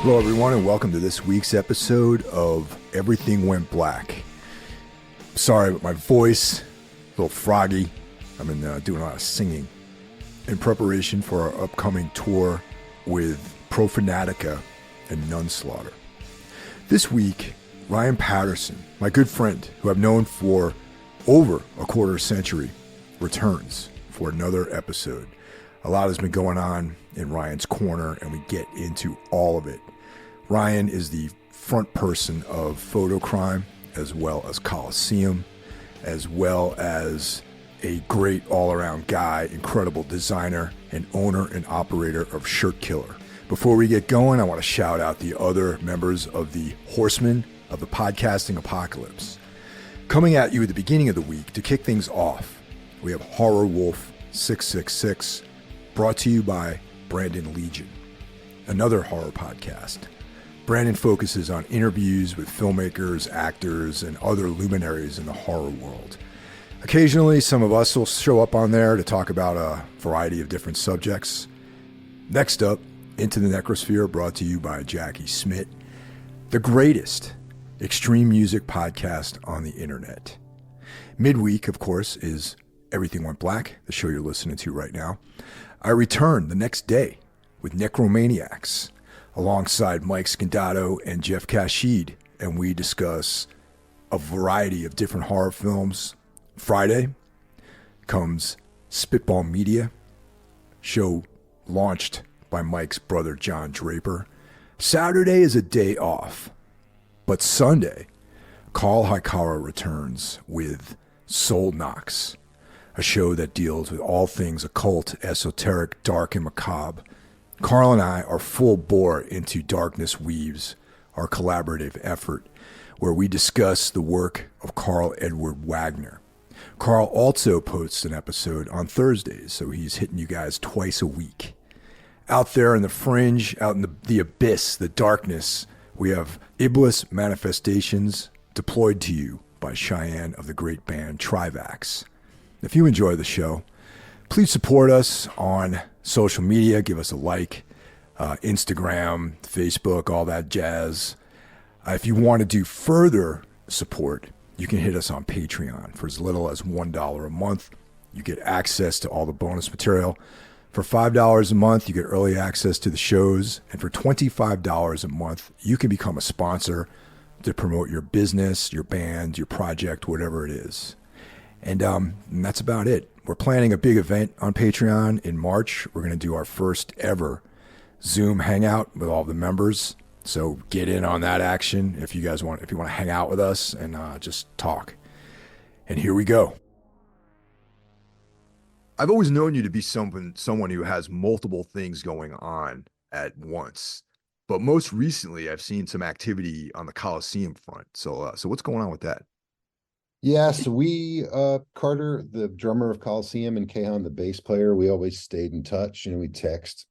Hello, everyone, and welcome to this week's episode of Everything Went Black. Sorry, but my voice, a little froggy. I've been doing a lot of singing in preparation for our upcoming tour with Profanatica and Nunslaughter. This week, Ryan Patterson, my good friend, who I've known for over a quarter century, returns for another episode. A lot has been going on in Ryan's corner, and we get into all of it. Ryan is the front person of Photo Crime, as well as Coliseum, as well as a great all-around guy, incredible designer, and owner and operator of Shirt Killer. Before we get going, I want to shout out the other members of the Horsemen of the Podcasting Apocalypse. Coming at you at the beginning of the week to kick things off, we have Horror Wolf 666, brought to you by Brandon Legion, another horror podcast. Brandon focuses on interviews with filmmakers, actors, and other luminaries in the horror world. Occasionally, some of us will show up on there to talk about a variety of different subjects. Next up, Into the Necrosphere, brought to you by Jackie Smith, the greatest extreme music podcast on the internet. Midweek, of course, is Everything Went Black, the show you're listening to right now. I return the next day with Necromaniacs, alongside Mike Scandato and Jeff Kashid, and we discuss a variety of different horror films. Friday comes Spitball Media, show launched by Mike's brother John Draper. Saturday is a day off, but Sunday, Carl Hikara returns with Soul Knocks, a show that deals with all things occult, esoteric, dark, and macabre. Carl and I are full bore into Darkness Weaves, our collaborative effort, where we discuss the work of Carl Edward Wagner. Carl also posts an episode on Thursdays, so he's hitting you guys twice a week. Out there in the fringe, out in the abyss, the darkness, we have Iblis Manifestations, deployed to you by Cheyenne of the great band Trivax. If you enjoy the show, please support us on social media. Give us a like, Instagram, Facebook, all that jazz. If you want to do further support, you can hit us on Patreon for as little as $1 a month. You get access to all the bonus material. For $5 a month, you get early access to the shows. And for $25 a month, you can become a sponsor to promote your business, your band, your project, whatever it is. And that's about it. We're planning a big event on Patreon in March. We're going to do our first ever Zoom hangout with all the members. So get in on that action if you want to hang out with us and just talk. And here we go. I've always known you to be someone who has multiple things going on at once. But most recently, I've seen some activity on the Coliseum front. So what's going on with that? Yeah, so we, Carter, the drummer of Coliseum, and Kahan, the bass player, we always stayed in touch. We text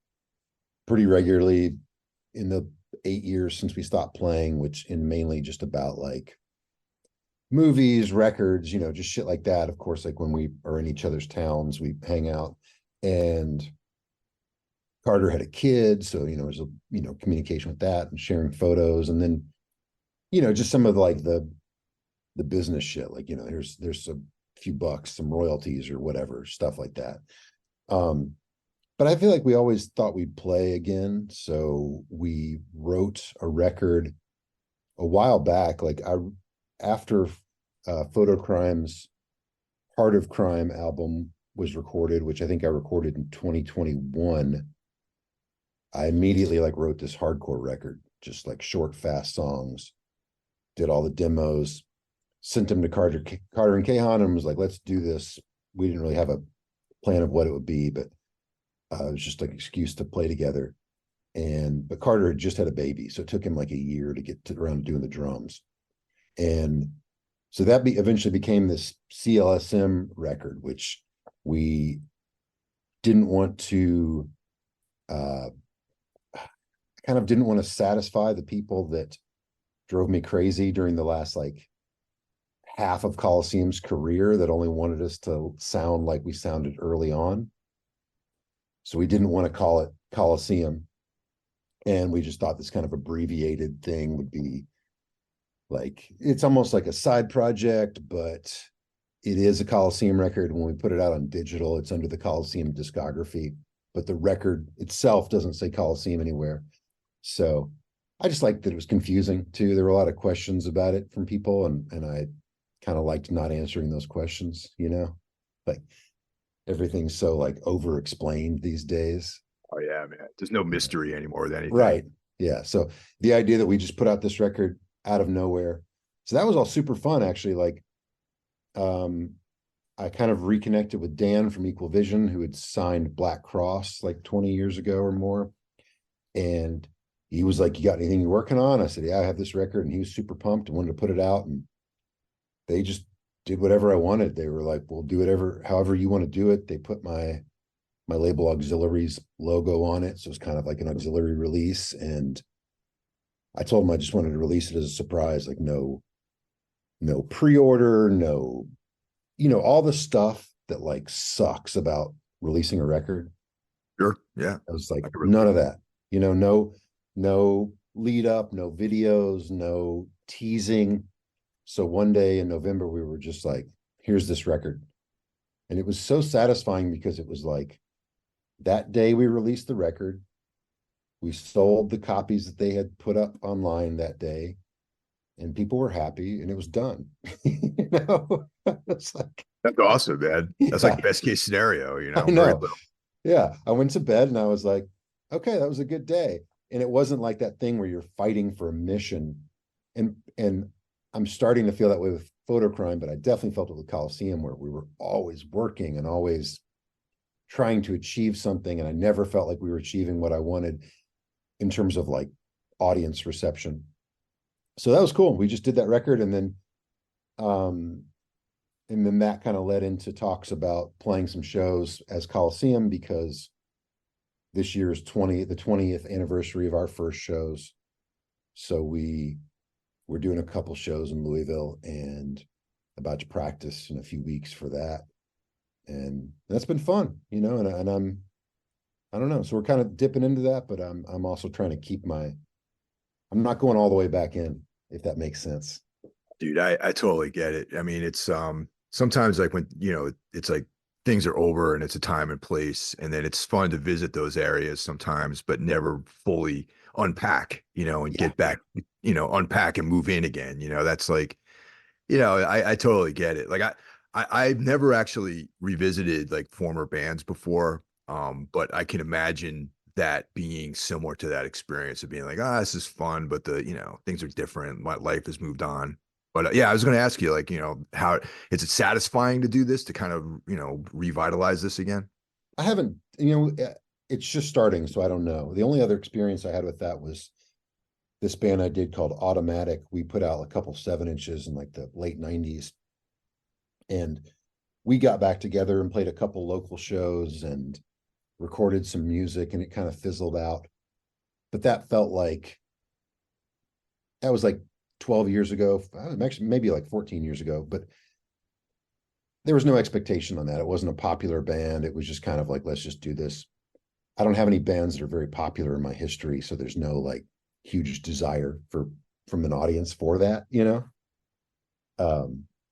pretty regularly in the 8 years since we stopped playing, which in mainly just about like movies, records, just shit like that. Of course, like when we are in each other's towns, we hang out. And Carter had a kid, so there's a communication with that and sharing photos, and then just some of like the business shit, like there's a few bucks, some royalties or whatever, stuff like that. But I feel like we always thought we'd play again, so we wrote a record a while back, like after Photo Crime's Heart of Crime album was recorded, which I think I recorded in 2021. I immediately wrote this hardcore record, just like short, fast songs, did all the demos, sent them to Carter and Kahan, and was like, let's do this. We didn't really have a plan of what it would be, but it was just like an excuse to play together. But Carter had just had a baby, so it took him like a year to get around to doing the drums. And so that eventually became this CLSM record, which we didn't want to, kind of didn't want to satisfy the people that drove me crazy during the last half of Coliseum's career, that only wanted us to sound like we sounded early on. So we didn't want to call it Coliseum. And we just thought this kind of abbreviated thing would be like, it's almost like a side project, but it is a Coliseum record. When we put it out on digital, it's under the Coliseum discography, but the record itself doesn't say Coliseum anywhere. So I just liked that it was confusing too. There were a lot of questions about it from people, and I kind of liked not answering those questions, like everything's so like over explained these days. Oh yeah, man. There's no Yeah. mystery anymore with anything. Right. Yeah. So the idea that we just put out this record out of nowhere. So that was all super fun, actually. Like, um, I kind of reconnected with Dan from Equal Vision, who had signed Black Cross like 20 years ago or more. And he was like, "You got anything you're working on?" I said, "Yeah, I have this record." And he was super pumped and wanted to put it out. And they just did whatever I wanted. They were like, "We'll do whatever, however you want to do it." They put my label Auxiliaries logo on it. So it's kind of like an auxiliary release. And I told them I just wanted to release it as a surprise, like no pre-order, no, all the stuff that like sucks about releasing a record. Sure. Yeah. I was like, I can none of that, no lead up, no videos, no teasing. So one day in November, we were just like, here's this record. And it was so satisfying because it was like that day we released the record, we sold the copies that they had put up online that day, and people were happy, and it was done. It's like, That's awesome, man. That's like yeah, best case scenario, I very know. little. Yeah, I went to bed and I was like, okay, that was a good day. And it wasn't like that thing where you're fighting for a mission. And I'm starting to feel that way with Photocrime, but I definitely felt it with Coliseum, where we were always working and always trying to achieve something. And I never felt like we were achieving what I wanted in terms of like audience reception. So that was cool. We just did that record, um and then that kind of led into talks about playing some shows as Coliseum, because this year is the 20th anniversary of our first shows. So we're doing a couple shows in Louisville and about to practice in a few weeks for that. And that's been fun, and I don't know. So we're kind of dipping into that, but I'm also trying to I'm not going all the way back in, if that makes sense. Dude, I totally get it. I mean, it's sometimes like when, it's like things are over and it's a time and place, and then it's fun to visit those areas sometimes, but never fully unpack, and Yeah. get back, unpack and move in again. That's like, I totally get it. Like I've never actually revisited like former bands before. But I can imagine that being similar to that experience of being like, this is fun, but things are different. My life has moved on. But yeah, I was going to ask you, like, how is it satisfying to do this, to kind of, revitalize this again? I haven't, it's just starting, so I don't know. The only other experience I had with that was this band I did called Automatic. We put out a couple 7 inches in like the late 90s. And we got back together and played a couple local shows and recorded some music, and it kind of fizzled out. But that felt like that was like 12 years ago, actually maybe like 14 years ago, but there was no expectation on that. It wasn't a popular band. It was just kind of like, let's just do this. I don't have any bands that are very popular in my history, so there's no like huge desire from an audience for that.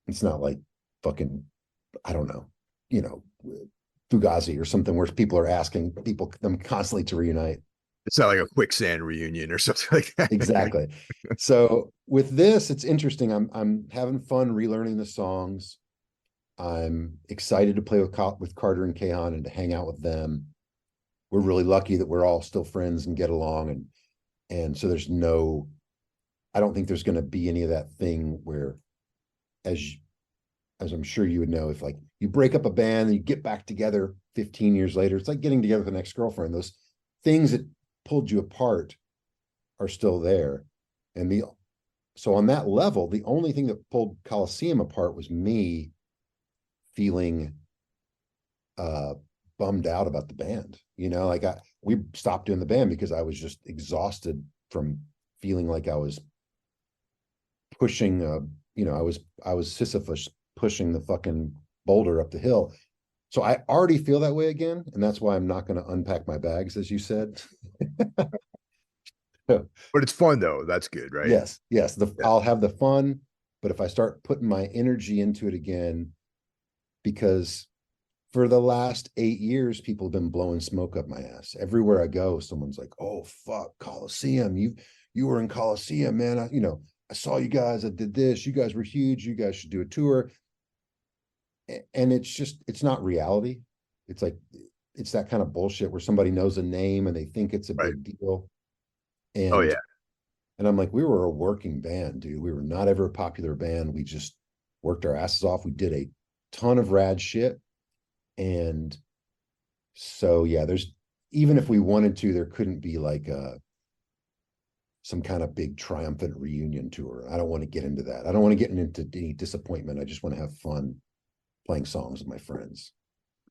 It's not like fucking, I don't know, you know, Fugazi or something where people are asking them constantly to reunite. It's not like a quicksand reunion or something like that. Exactly. So with this, it's interesting. I'm having fun relearning the songs. I'm excited to play with Carter and Kahan and to hang out with them. We're really lucky that we're all still friends and get along, and so I don't think there's going to be any of that thing where, as I'm sure you would know, if like you break up a band and you get back together 15 years later, it's like getting together with an ex-girlfriend. Those things that pulled you apart are still there. So on that level, the only thing that pulled Coliseum apart was me feeling uh bummed out about the band. Like we stopped doing the band because I was just exhausted from feeling like I was pushing I was Sisyphus pushing the fucking boulder up the hill. So I already feel that way again, and that's why I'm not going to unpack my bags, as you said. But it's fun though. That's good, right? Yes, yes. Yeah. I'll have the fun, but if I start putting my energy into it again, because for the last 8 years, people have been blowing smoke up my ass. Everywhere I go, someone's like, "Oh fuck, Coliseum! You were in Coliseum, man. I saw you guys. I did this. You guys were huge. You guys should do a tour." And it's not reality. It's like it's that kind of bullshit where somebody knows a name and they think it's a Right. big deal. Oh And yeah. and I'm like, we were a working band, dude. We were not ever a popular band. We just worked our asses off. We did a ton of rad shit. And so yeah, there's even if we wanted to, there couldn't be like some kind of big triumphant reunion tour. I don't want to get into that. I don't want to get into any disappointment. I just want to have fun playing songs with my friends.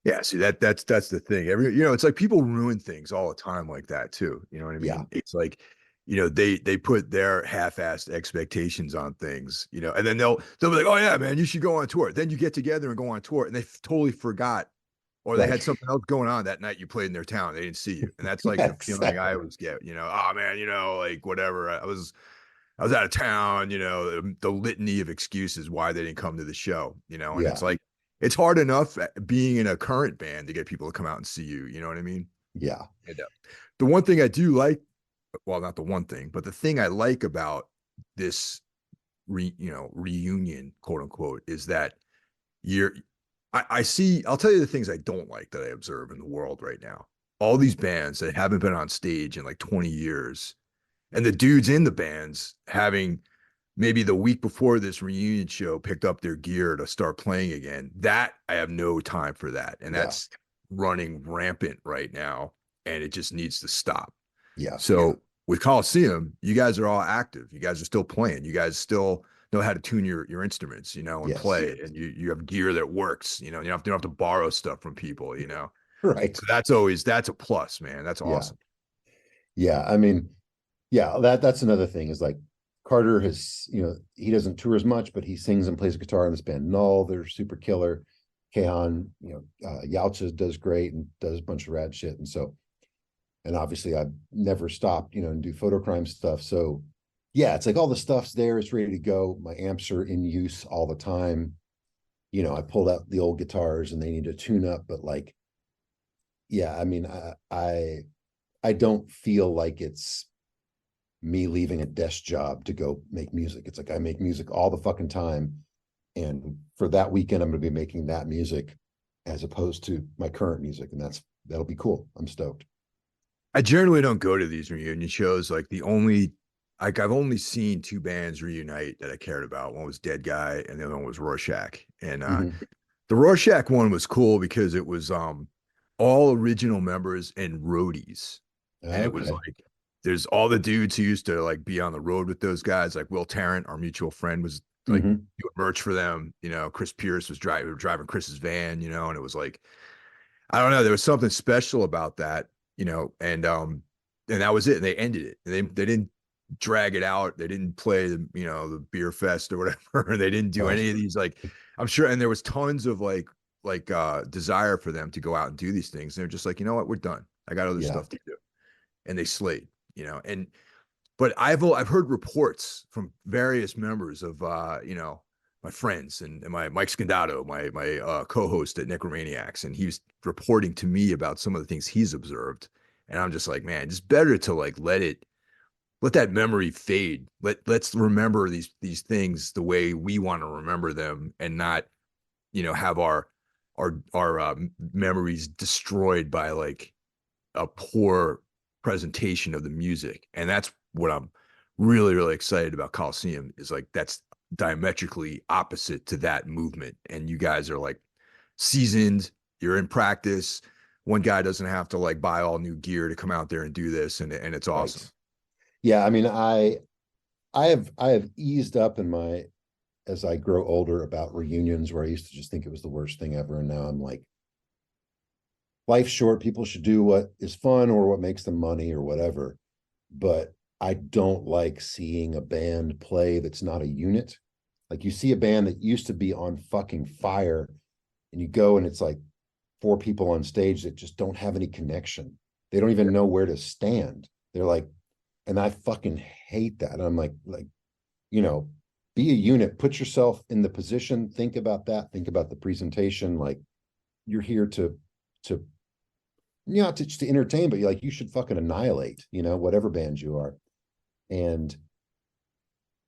Yeah, see that's the thing. It's like people ruin things all the time like that too. You know what I Yeah, mean? It's like, they put their half-assed expectations on things, and then they'll be like, "Oh yeah, man, you should go on tour." Then you get together and go on tour, and they totally forgot, or they right. had something else going on that night you played in their town. They didn't see you, and that's like Yeah, the feeling I exactly. always get. Oh man, like whatever. I was out of town, the litany of excuses why they didn't come to the show, and it's Yeah, like, it's hard enough being in a current band to get people to come out and see you. You know what I mean? yeah, And the one thing I do like, well, not the one thing, but the thing I like about this reunion, quote unquote, is that you're, I see, I'll tell you the things I don't like that I observe in the world right now. All these bands that haven't been on stage in like 20 years, and the dudes in the bands having maybe the week before this reunion show picked up their gear to start playing again. That I have no time for that. And yeah, that's running rampant right now. And it just needs to stop. yeah, So with Coliseum, you guys are all active. You guys are still playing. You guys still know how to tune your instruments, and yes, play. And you have gear that works. You don't have to borrow stuff from people. right, So that's a plus, man. That's yeah, awesome. yeah. I mean, yeah, that's another thing is like Carter has, he doesn't tour as much, but he sings and plays guitar in this band Null. They're super killer. Kehan, Yalcha does great and does a bunch of rad shit. And so, and obviously I've never stopped, and do photocrime stuff. So yeah, it's like all the stuff's there, it's ready to go. My amps are in use all the time. I pulled out the old guitars and they need to tune up, but like, yeah, I mean, I don't feel like it's me leaving a desk job to go make music. It's like I make music all the fucking time. And for that weekend, I'm going to be making that music as opposed to my current music. And that'll be cool. I'm stoked. I generally don't go to these reunion shows. I've only seen two bands reunite that I cared about. One was Dead Guy, and the other one was Rorschach. And Mm-hmm. the Rorschach one was cool because it was all original members and roadies, and it was Okay. like there's all the dudes who used to like be on the road with those guys, like Will Tarrant, our mutual friend, was like Mm-hmm. doing merch for them. Chris Pierce was driving Chris's van, and it was like, I don't know. There was something special about that, and that was it. And they ended it. They didn't drag it out. They didn't play the beer fest or whatever. They didn't do Right. any of these, like, I'm sure. And there was tons of desire for them to go out and do these things. And they're just like, you know what, we're done. I got other Yeah. stuff to do. And they slayed, and but I've heard reports from various members of my friends and my Mike Scandato, my co-host at Necromaniacs, and he was reporting to me about some of the things he's observed, and I'm just like, man, it's better to like let that memory fade. Let's remember these things the way we want to remember them, and not have our memories destroyed by like a poor presentation of the music. And that's what I'm really, really excited about Coliseum, is like that's diametrically opposite to that movement. And you guys are like seasoned, you're in practice. One guy doesn't have to like buy all new gear to come out there and do this, and it's awesome. Right. Yeah. I mean, I have eased up in my as I grow older about reunions where I used to just think it was the worst thing ever. And now I'm like, life's short. People should do what is fun or what makes them money or whatever. But I don't like seeing a band play that's not a unit. Like you see a band that used to be on fucking fire and you go and it's like four people on stage that just don't have any connection. They don't even know where to stand. They're like And I fucking hate that. And I'm like, you know, be a unit, put yourself in the position, think about that, think about the presentation. Like you're here to not to, just to entertain, but you're like, you should fucking annihilate, whatever band you are. And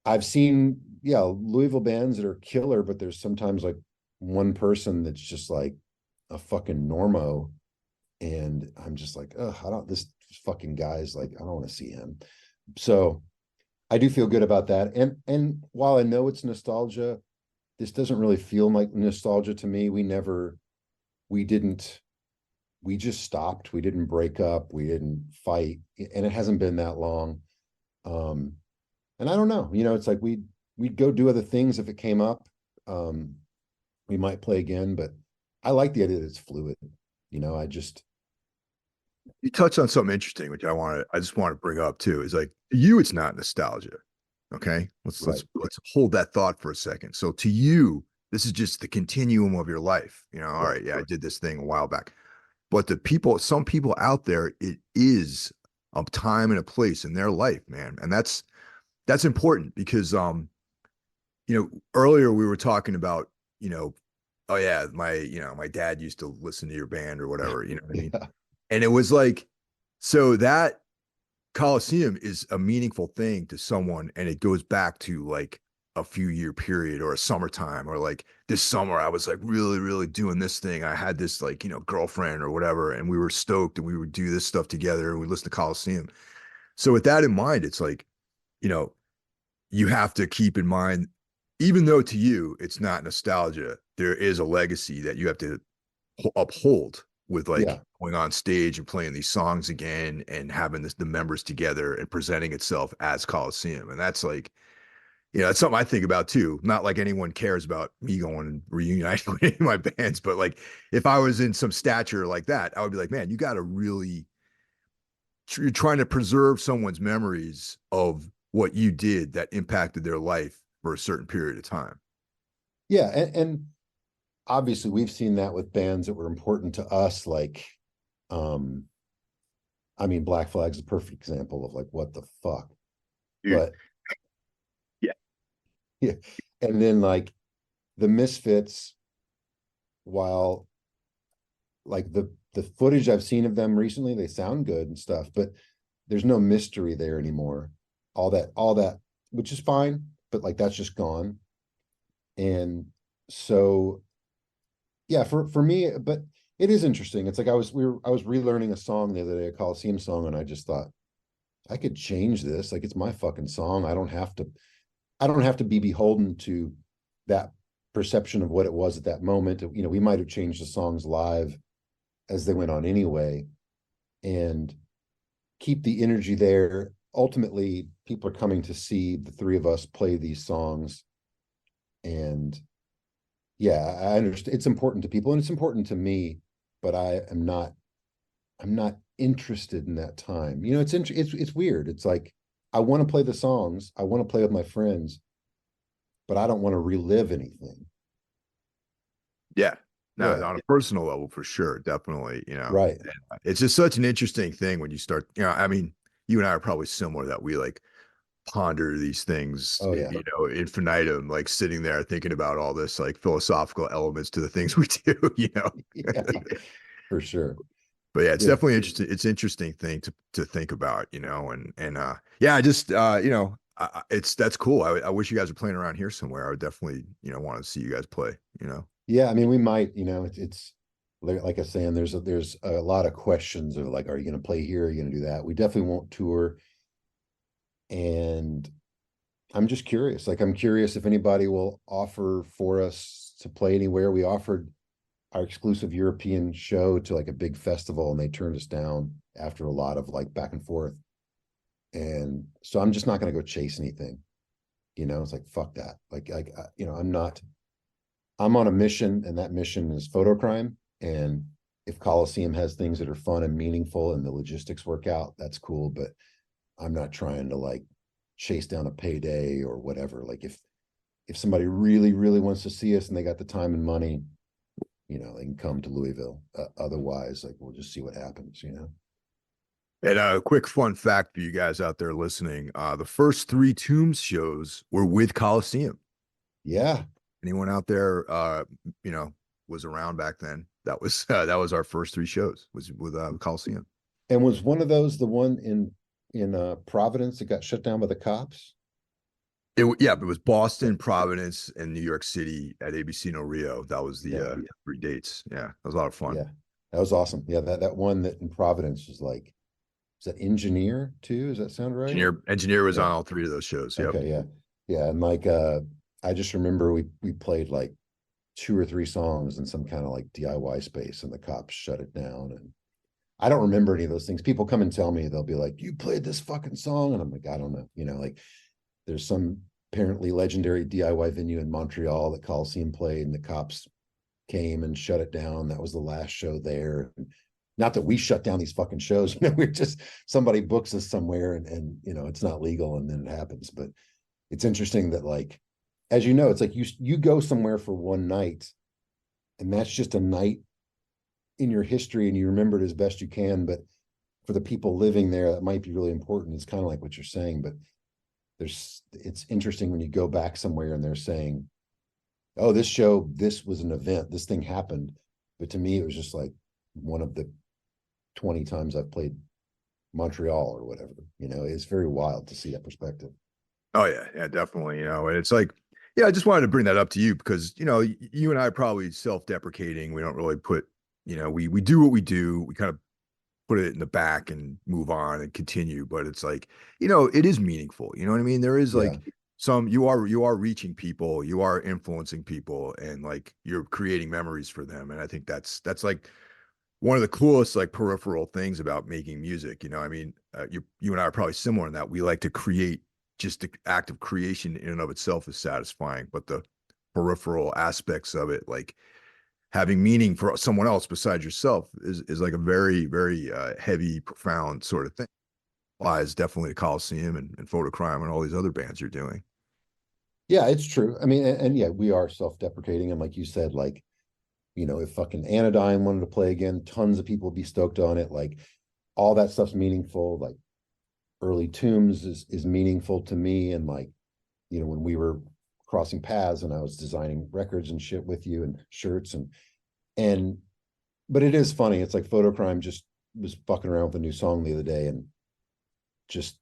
I've seen, yeah, Louisville bands that are killer, but there's sometimes like one person that's just like a fucking normo. And I'm just like, oh, this fucking guy's like, I don't want to see him. So I do feel good about that. And while I know it's nostalgia, this doesn't really feel like nostalgia to me. We didn't, we just stopped. We didn't break up. We didn't fight. And it hasn't been that long. Um, and I don't know, it's like we'd go do other things if it came up. Um, we might play again, but I like the idea that it's fluid. I just, You touched on something interesting, which I just want to bring up too. Is like to you, it's not nostalgia. Okay, right. let's hold that thought for a second. So to you, this is just the continuum of your life. All Right. right, yeah, I did this thing a while back. But some people out there, it is a time and a place in their life, man, and that's important because earlier we were talking about, you know, oh yeah, my dad used to listen to your band or whatever, you know what I mean? Yeah. And it was like, so that Coliseum is a meaningful thing to someone, and it goes back to like a few year period or a summertime or like this summer I was like really, really doing this thing. I had this like, girlfriend or whatever, and we were stoked and we would do this stuff together and we listened to Coliseum. So with that in mind, it's like, you know, you have to keep in mind, even though to you it's not nostalgia, there is a legacy that you have to uphold with Yeah. like going on stage and playing these songs again and having the members together and presenting itself as Coliseum. And that's like, that's something I think about too. Not like anyone cares about me going and reuniting with any of my bands, but like if I was in some stature like that, I would be like, man, you got to really, you're trying to preserve someone's memories of what you did that impacted their life for a certain period of time. Yeah. And obviously we've seen that with bands that were important to us. Like, um, I mean, Black Flag's a perfect example of like, what the fuck? Dude. But Yeah. yeah. And then like the Misfits, while like the footage I've seen of them recently, they sound good and stuff, but there's no mystery there anymore. All that, which is fine, but like that's just gone. And so yeah, for me, but it is interesting. It's like I was relearning a song the other day, a Coliseum song, and I just thought I could change this. Like it's my fucking song. I don't have to be beholden to that perception of what it was at that moment. We might have changed the songs live as they went on anyway, and keep the energy there. Ultimately, people are coming to see the three of us play these songs. And yeah, I understand it's important to people and it's important to me, but I'm not interested in that time. It's weird. It's like I want to play the songs, I want to play with my friends, but I don't want to relive anything. Yeah. No, Yeah, on a personal level, for sure. Definitely. right. It's just such an interesting thing when you start, I mean, you and I are probably similar that we like ponder these things, Oh yeah. infinitum, like sitting there thinking about all this like philosophical elements to the things we do. Yeah, for sure. But yeah, it's Yeah. definitely interesting. It's interesting thing to think about, and yeah, I just that's cool. I wish you guys were playing around here somewhere. I would definitely want to see you guys play. Yeah, I mean, we might, it's like I was saying, there's a lot of questions of like, are you going to play here? Are you going to do that? We definitely won't tour. And I'm just curious. Like, I'm curious if anybody will offer for us to play anywhere. We offered our exclusive European show to like a big festival and they turned us down after a lot of like back and forth. And so I'm just not going to go chase anything. It's like, fuck that. I'm on a mission, and that mission is photo crime. And if Coliseum has things that are fun and meaningful and the logistics work out, that's cool. But I'm not trying to like chase down a payday or whatever. Like if somebody really, really wants to see us and they got the time and money, they can come to Louisville. Otherwise, like we'll just see what happens. And a quick fun fact for you guys out there listening: the first three Tombs shows were with Coliseum. Yeah. Anyone out there, you know, was around back then? That was our first three shows was with Coliseum. And was one of those the one in Providence that got shut down by the cops? Yeah, it was Yeah. Boston, Providence, and New York City at ABC No Rio. That was the Yeah. three dates. Yeah, that was a lot of fun. Yeah. That was awesome. Yeah, that one that in Providence was like, is that Engineer too? Does that sound right? Engineer was Yeah. on all three of those shows. Yep. Okay, yeah. Yeah. And like I just remember we played like two or three songs in some kind of like DIY space and the cops shut it down. And I don't remember any of those things. People come and tell me, they'll be like, you played this fucking song. And I'm like, I don't know. You know, like there's some apparently legendary DIY venue in Montreal that Coliseum played and the cops came and shut it down. That was the last show there. Not that we shut down these fucking shows, you know, we're just somebody books us somewhere and you know, it's not legal and then it happens. But it's interesting that like, as you know, it's like you go somewhere for one night and that's just a night in your history and you remember it as best you can. But for the people living there, that might be really important. It's kind of like what you're saying, but it's interesting when you go back somewhere and they're saying, oh, this show, this was an event, this thing happened. But to me, it was just like one of the 20 times I've played Montreal or whatever. You know, it's very wild to see that perspective. Oh yeah, yeah, definitely. You know, and it's like, yeah, I just wanted to bring that up to you because you know, you and I are probably self-deprecating. We don't really put, you know, we do what we do. We kind of put it in the back and move on and continue. But it's like, you know, it is meaningful. You know what I mean? There is Yeah. like some you are reaching people, you are influencing people, and like you're creating memories for them. And I think that's like one of the coolest like peripheral things about making music. You know, I mean, you and I are probably similar in that we like to create. Just the act of creation in and of itself is satisfying, but the peripheral aspects of it, like having meaning for someone else besides yourself, is like a very heavy, profound sort of thing. Applies definitely to Coliseum and Photocrime and all these other bands you're doing. Yeah, it's true. I mean, and yeah, we are self-deprecating. And like you said, like, you know, if fucking Anodyne wanted to play again, tons of people would be stoked on it. Like all that stuff's meaningful. Like early Tombs is meaningful to me. And like, you know, when we were crossing paths and I was designing records and shit with you and shirts and but it is funny. It's like Photocrime just was fucking around with a new song the other day and just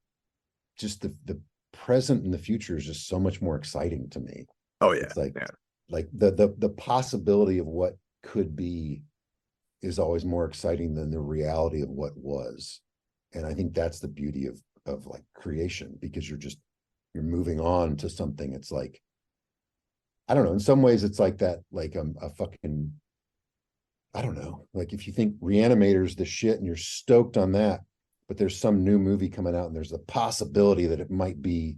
the present and the future is just so much more exciting to me. Oh yeah, It's like yeah. the possibility of what could be is always more exciting than the reality of what was. And I think that's the beauty of like creation because you're moving on to something. It's like I don't know. In some ways, it's like that, like a fucking I don't know. Like if you think Reanimator's the shit and you're stoked on that, but there's some new movie coming out and there's the possibility that it might be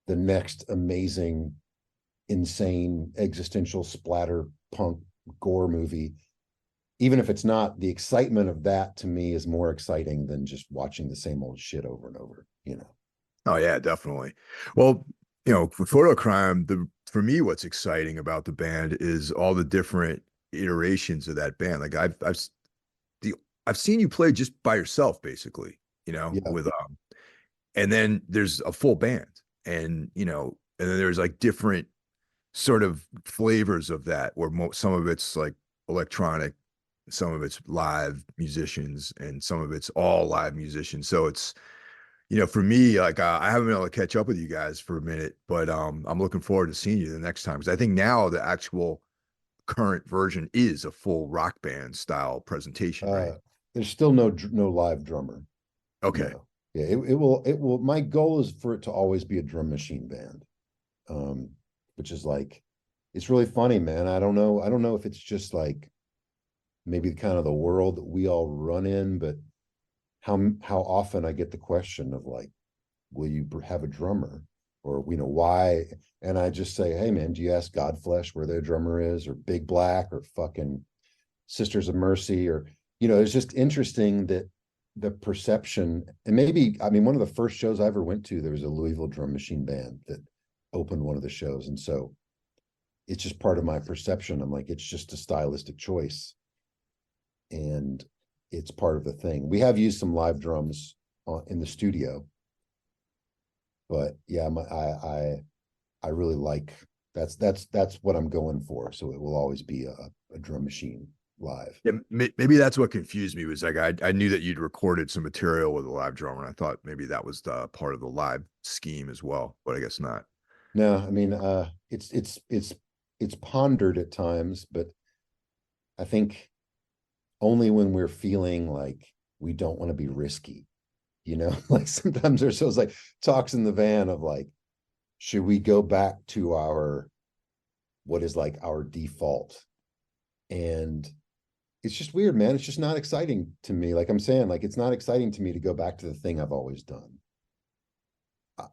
the next amazing, insane, existential splatter punk gore movie. Even if it's not, the excitement of that to me is more exciting than just watching the same old shit over and over, you know? Oh yeah, definitely. Well, you know, for Photocrime, the for me, what's exciting about the band is all the different iterations of that band. Like the I've seen you play just by yourself, basically. You know, Yeah. with and then there's a full band, and you know, and then there's like different sort of flavors of that, where some of it's like electronic, some of it's live musicians, and some of it's all live musicians. So it's you know, for me, like I haven't been able to catch up with you guys for a minute, but I'm looking forward to seeing you the next time because I think now the actual current version is a full rock band style presentation, right? Uh, there's still no live drummer. Okay. No. Yeah, it will my goal is for it to always be a drum machine band. Um, which is like it's really funny, man. I don't know if it's just like maybe kind of the world that we all run in, but how often I get the question of like, will you have a drummer? Or you know, why? And I just say, hey man, do you ask Godflesh where their drummer is, or Big Black, or fucking Sisters of Mercy, or you know, it's just interesting that the perception, and maybe I mean, one of the first shows I ever went to, there was a Louisville drum machine band that opened one of the shows, and so it's just part of my perception. I'm like, it's just a stylistic choice, and it's part of the thing. We have used some live drums in the studio, but yeah, I really like that's what I'm going for. So it will always be a drum machine live. Yeah, maybe that's what confused me was like I knew that you'd recorded some material with a live drummer, and I thought maybe that was the part of the live scheme as well, but I guess not. No, I mean, it's pondered at times, but I think only when we're feeling like we don't want to be risky, you know, like sometimes there's those like talks in the van of like, should we go back to our what is like our default? And it's just weird, man. It's just not exciting to me. Like I'm saying, like it's not exciting to me to go back to the thing I've always done.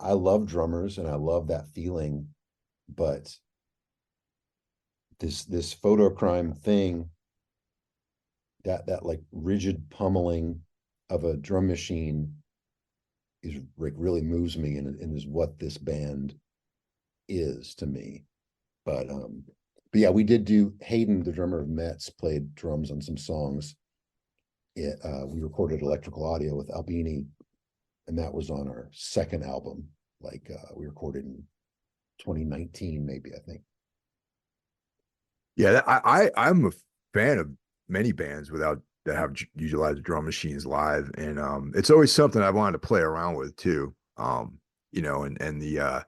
I love drummers and I love that feeling, but this photo crime thing, that like rigid pummeling of a drum machine is like really moves me and is what this band is to me. But yeah, we did do Hayden, the drummer of Mets, played drums on some songs. We recorded electrical audio with Albini, and that was on our second album. Like we recorded in 2019, maybe I think. Yeah, I'm a fan of many bands without that have utilized drum machines live, and it's always something I wanted to play around with too. And the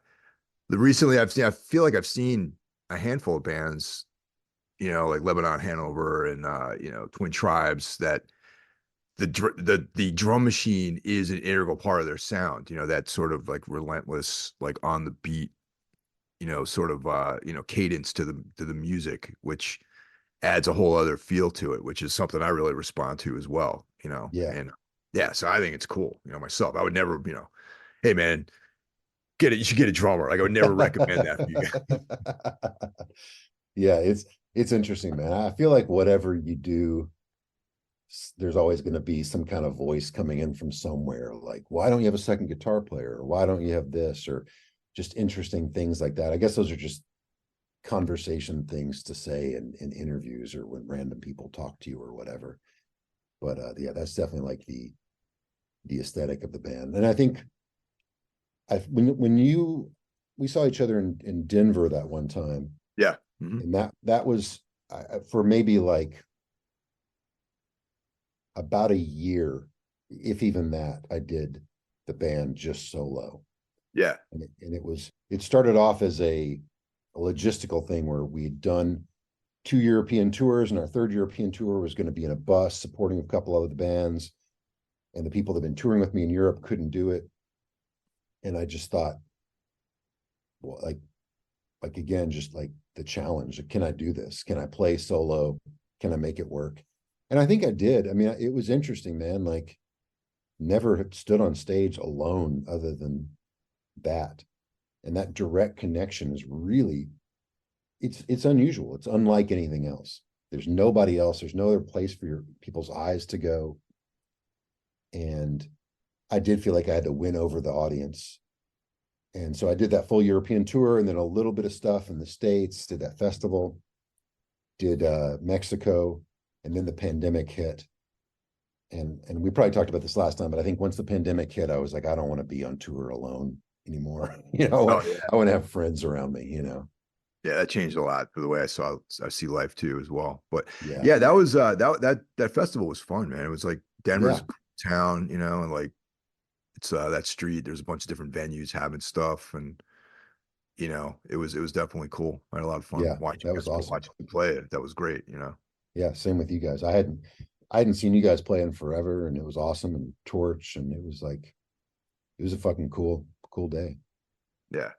recently I feel like I've seen a handful of bands, like Lebanon, Hanover, and Twin Tribes that the drum machine is an integral part of their sound. That sort of like relentless, like on the beat, sort of cadence to the music, which adds a whole other feel to it, which is something I really respond to as well, Yeah. and yeah, so I think it's cool, myself. I would never, hey man, you should get a drummer. Like I would never recommend that for you guys. Yeah, it's interesting, man. I feel like whatever you do, there's always going to be some kind of voice coming in from somewhere like, why don't you have a second guitar player, or why don't you have this, or just interesting things like that. I guess those are just conversation things to say in interviews or when random people talk to you or whatever. But yeah, that's definitely like the aesthetic of the band. And I think when you we saw each other in Denver that one time, Yeah. Mm-hmm. and that was for maybe like about a year, if even that, I did the band just solo. Yeah. And it started off as a logistical thing where we'd done 2 European tours, and our third European tour was going to be in a bus supporting a couple of the bands. And the people that had been touring with me in Europe couldn't do it. And I just thought, well, like again, just like the challenge. Can I do this? Can I play solo? Can I make it work? And I think I did. I mean, it was interesting, man. Like never had stood on stage alone other than that. And that direct connection is really, it's unusual. It's unlike anything else. There's nobody else. There's no other place for your people's eyes to go. And I did feel like I had to win over the audience. And so I did that full European tour and then a little bit of stuff in the States, did that festival, did Mexico, and then the pandemic hit. And we probably talked about this last time, but I think once the pandemic hit, I was like, I don't want to be on tour alone anymore. Oh yeah. I want to have friends around me, Yeah, that changed a lot for the way I see life too as well. But Yeah. yeah, that was that festival was fun, man. It was like Denver's Yeah. a cool town, and like it's that street. There's a bunch of different venues having stuff, and it was definitely cool. I had a lot of fun Yeah. That was awesome. watching you play it. That was great. Yeah. Same with you guys. I hadn't seen you guys play in forever, and it was awesome, and Torch, and it was a fucking cool day. Yeah.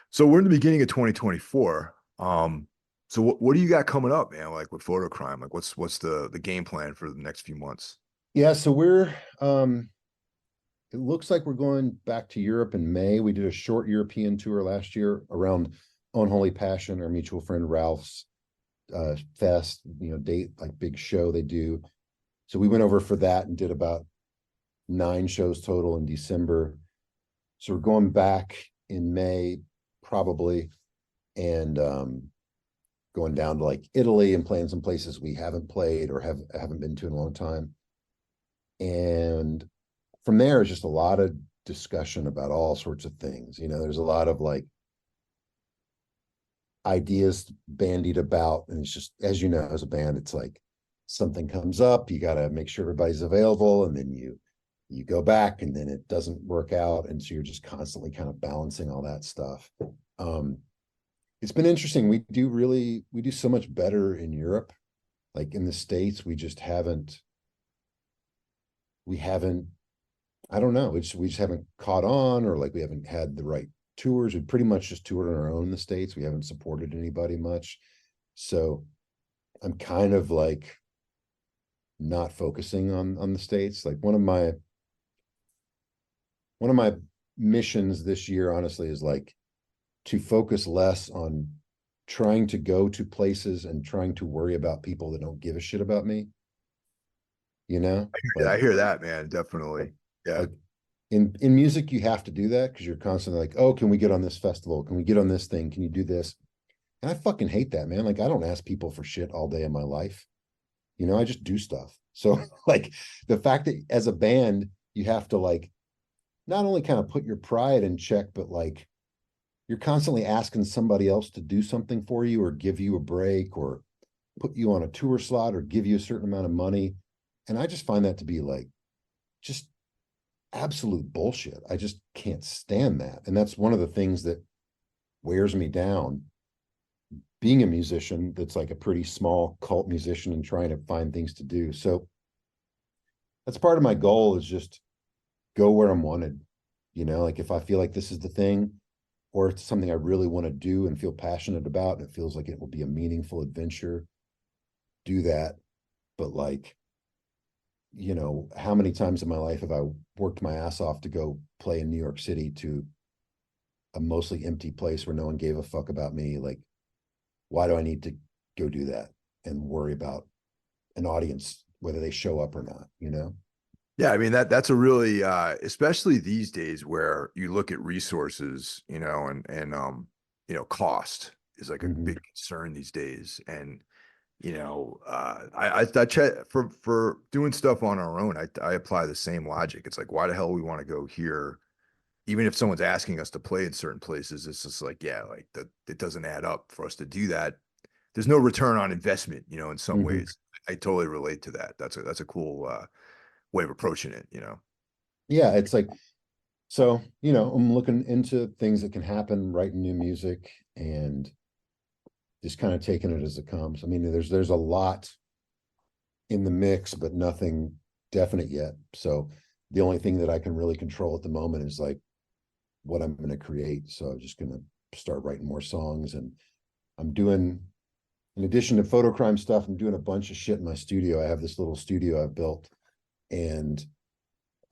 So we're in the beginning of 2024. So what do you got coming up, man? Like with photo crime, like what's the game plan for the next few months? Yeah. So it looks like we're going back to Europe in May. We did a short European tour last year around Unholy Passion, our mutual friend Ralph's fest, date, like big show they do. So we went over for that and did about 9 shows total in December. So we're going back in May, probably, and going down to like Italy and playing some places we haven't played or haven't been to in a long time. And from there, it's just a lot of discussion about all sorts of things. There's a lot of like ideas bandied about. And it's just, as you know, as a band, it's like something comes up, you got to make sure everybody's available. And then you go back and then it doesn't work out. And so you're just constantly kind of balancing all that stuff. Um, it's been interesting. We do so much better in Europe. Like in the States, we haven't, I don't know. We just haven't caught on, or like we haven't had the right tours. We pretty much just toured on our own in the States. We haven't supported anybody much. So I'm kind of like not focusing on the States. Like one of my missions this year, honestly, is like to focus less on trying to go to places and trying to worry about people that don't give a shit about me. Yeah, I Like hear that, man. Definitely. Yeah. like in music, you have to do that because you're constantly like, oh, can we get on this festival? Can we get on this thing? Can you do this? And I fucking hate that, man. Like, I don't ask people for shit all day in my life. I just do stuff. So like the fact that as a band, you have to like not only kind of put your pride in check, but like you're constantly asking somebody else to do something for you or give you a break or put you on a tour slot or give you a certain amount of money. And I just find that to be like just absolute bullshit. I just can't stand that. And that's one of the things that wears me down being a musician that's like a pretty small cult musician and trying to find things to do. So that's part of my goal is just go where I'm wanted. Like if I feel like this is the thing or it's something I really want to do and feel passionate about, and it feels like it will be a meaningful adventure, do that. But like, how many times in my life have I worked my ass off to go play in New York City to a mostly empty place where no one gave a fuck about me? Like, why do I need to go do that and worry about an audience, whether they show up or not? Yeah, I mean that's a really especially these days where you look at resources, cost is like a Mm-hmm. big concern these days. And I check for doing stuff on our own. I apply the same logic. It's like, why the hell we want to go here? Even if someone's asking us to play in certain places, it's just like, yeah, like that it doesn't add up for us to do that. There's no return on investment, in some Mm-hmm. ways. I totally relate to that. That's a cool way of approaching it. Yeah, it's like, so, I'm looking into things that can happen, writing new music and just kind of taking it as it comes. I mean, there's a lot in the mix, but nothing definite yet. So the only thing that I can really control at the moment is like what I'm going to create. So I'm just going to start writing more songs. And I'm doing, in addition to photocrime stuff, I'm doing a bunch of shit in my studio. I have this little studio I've built, and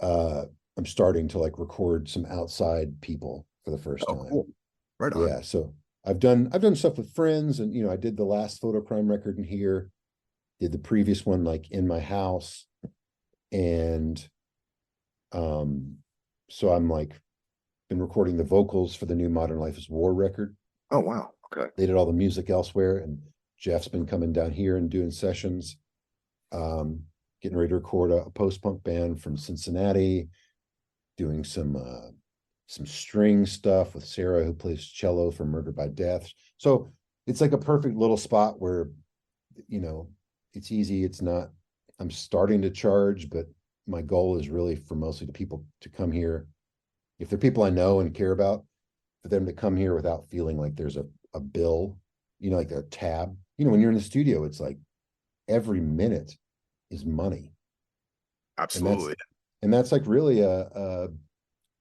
uh I'm starting to like record some outside people for the first Oh, time. cool. Right on. Yeah, so I've done stuff with friends, and I did the last photocrime record in here, did the previous one like in my house, and um so I'm like been recording the vocals for the new Modern Life is War record. Oh, wow. Okay. They did all the music elsewhere, and Jeff's been coming down here and doing sessions. um Getting ready to record a post-punk band from Cincinnati, doing some string stuff with Sarah, who plays cello for Murder by Death. So it's like a perfect little spot where, you know, it's easy. It's not, I'm starting to charge, but my goal is really for mostly the people to come here. If they're people I know and care about, for them to come here without feeling like there's a bill, like a tab. When you're in the studio, it's like every minute is money. And that's Absolutely. and that's like really a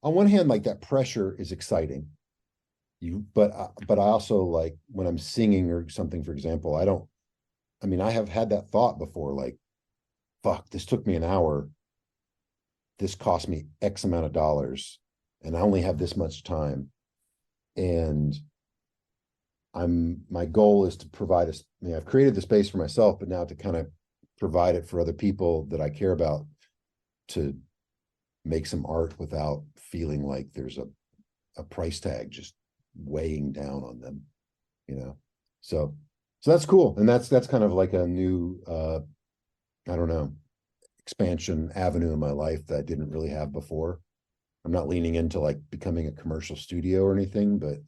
on one hand, like that pressure is exciting. But I also like when I'm singing or something, for example, I mean, I have had that thought before, like, fuck, this took me an hour. This cost me X amount of dollars, and I only have this much time. And my goal is to provide I mean, I've created the space for myself, but now to kind of provide it for other people that I care about, to make some art without feeling like there's a price tag just weighing down on them, you know. So that's cool. And that's kind of like a new I don't know, expansion avenue in my life that I didn't really have before. I'm not leaning into like becoming a commercial studio or anything, but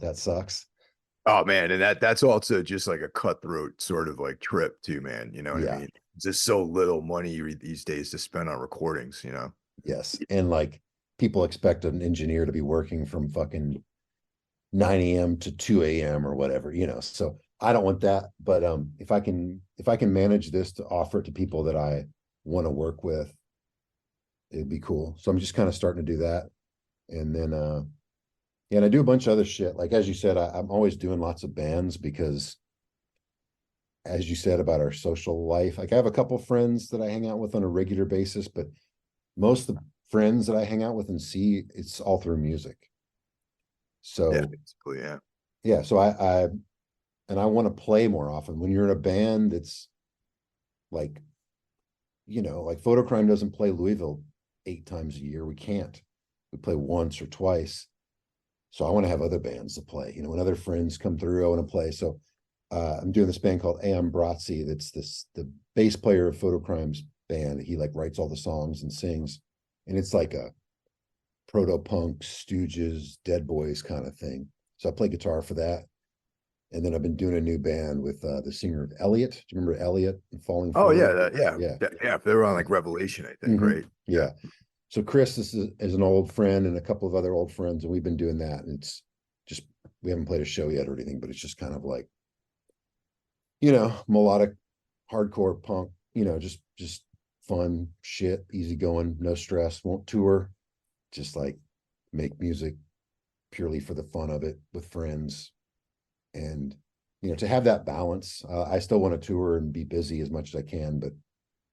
that sucks. Oh man, and that's also just like a cutthroat sort of like trip too, man. You know what I Yeah. mean? It's just so little money these days to spend on recordings, you know? Yes. And like people expect an engineer to be working from fucking 9 a.m. to 2 a.m. or whatever, So I don't want that. But if I can manage this to offer it to people that I want to work with, it'd be cool. So I'm just kind of starting to do that. And then yeah, and I do a bunch of other shit. Like as you said, I'm always doing lots of bands because as you said about our social life, like I have a couple friends that I hang out with on a regular basis, but most of the friends that I hang out with and see, it's all through music. Yeah, So basically, yeah. yeah, so I want to play more often. When you're in a band, it's like, like Photocrime doesn't play Louisville 8 times a year. We can't. We play once or twice. So I want to have other bands to play. When other friends come through, I want to play. So I'm doing this band called Am Bratzi. That's the bass player of Photocrime's band. He like writes all the songs and sings, and it's like a proto punk, Stooges, Dead Boys kind of thing. So I play guitar for that. And then I've been doing a new band with the singer of Elliot. Do you remember Elliot and Falling Oh yeah, Forward? Yeah. yeah. They were on like Revelation, I think, Hmm. right? Yeah. Yeah. So Chris is an old friend and a couple of other old friends, and we've been doing that. And it's just we haven't played a show yet or anything, but it's just kind of like, melodic, hardcore punk, just fun shit, easy going, no stress, won't tour, just like make music purely for the fun of it with friends. And to have that balance, I still want to tour and be busy as much as I can, but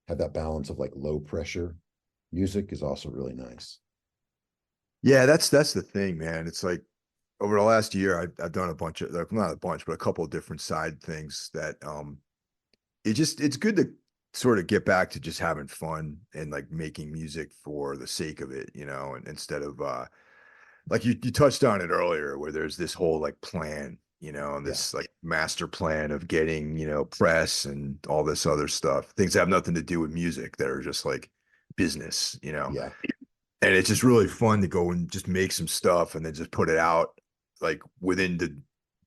have that balance of like low pressure music is also really nice. Yeah, that's the thing, man. It's like over the last year, I've done a bunch of like not a bunch, but a couple of different side things that it's good to sort of get back to just having fun and like making music for the sake of it, and instead of like you touched on it earlier where there's this whole like plan, and Yeah. this like master plan of getting, press and all this other stuff. Things that have nothing to do with music that are just like business. Yeah. And it's just really fun to go and just make some stuff and then just put it out like within the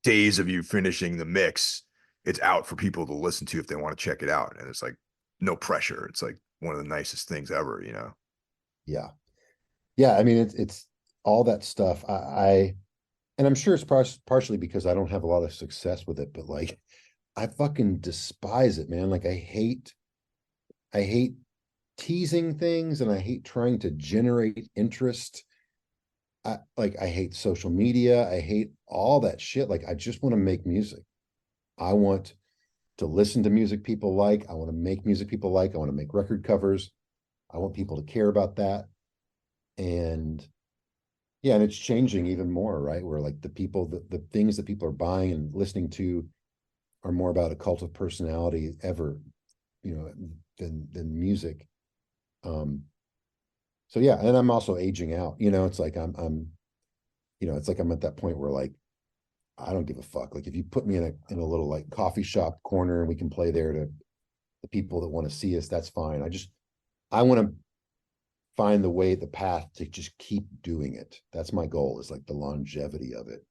days of you finishing the mix. It's out for people to listen to if they want to check it out. And it's like no pressure. It's like one of the nicest things ever. Yeah. Yeah. I mean, it's all that stuff. And I'm sure it's partially because I don't have a lot of success with it, but like, I fucking despise it, man. Like, I hate teasing things and I hate trying to generate interest. I hate social media. I hate all that shit. Like, I just want to make music. I want to listen to music people like. I want to make music people like. I want to make record covers. I want people to care about that. And yeah, and it's changing even more, right? Where like the things that people are buying and listening to are more about a cult of personality ever, you know, than music. Um, so yeah, and I'm also aging out. It's like it's like I'm at that point where like I don't give a fuck. Like if you put me in a little like coffee shop corner and we can play there to the people that want to see us, that's fine. I want to find the path to just keep doing it. That's my goal, is like the longevity of it,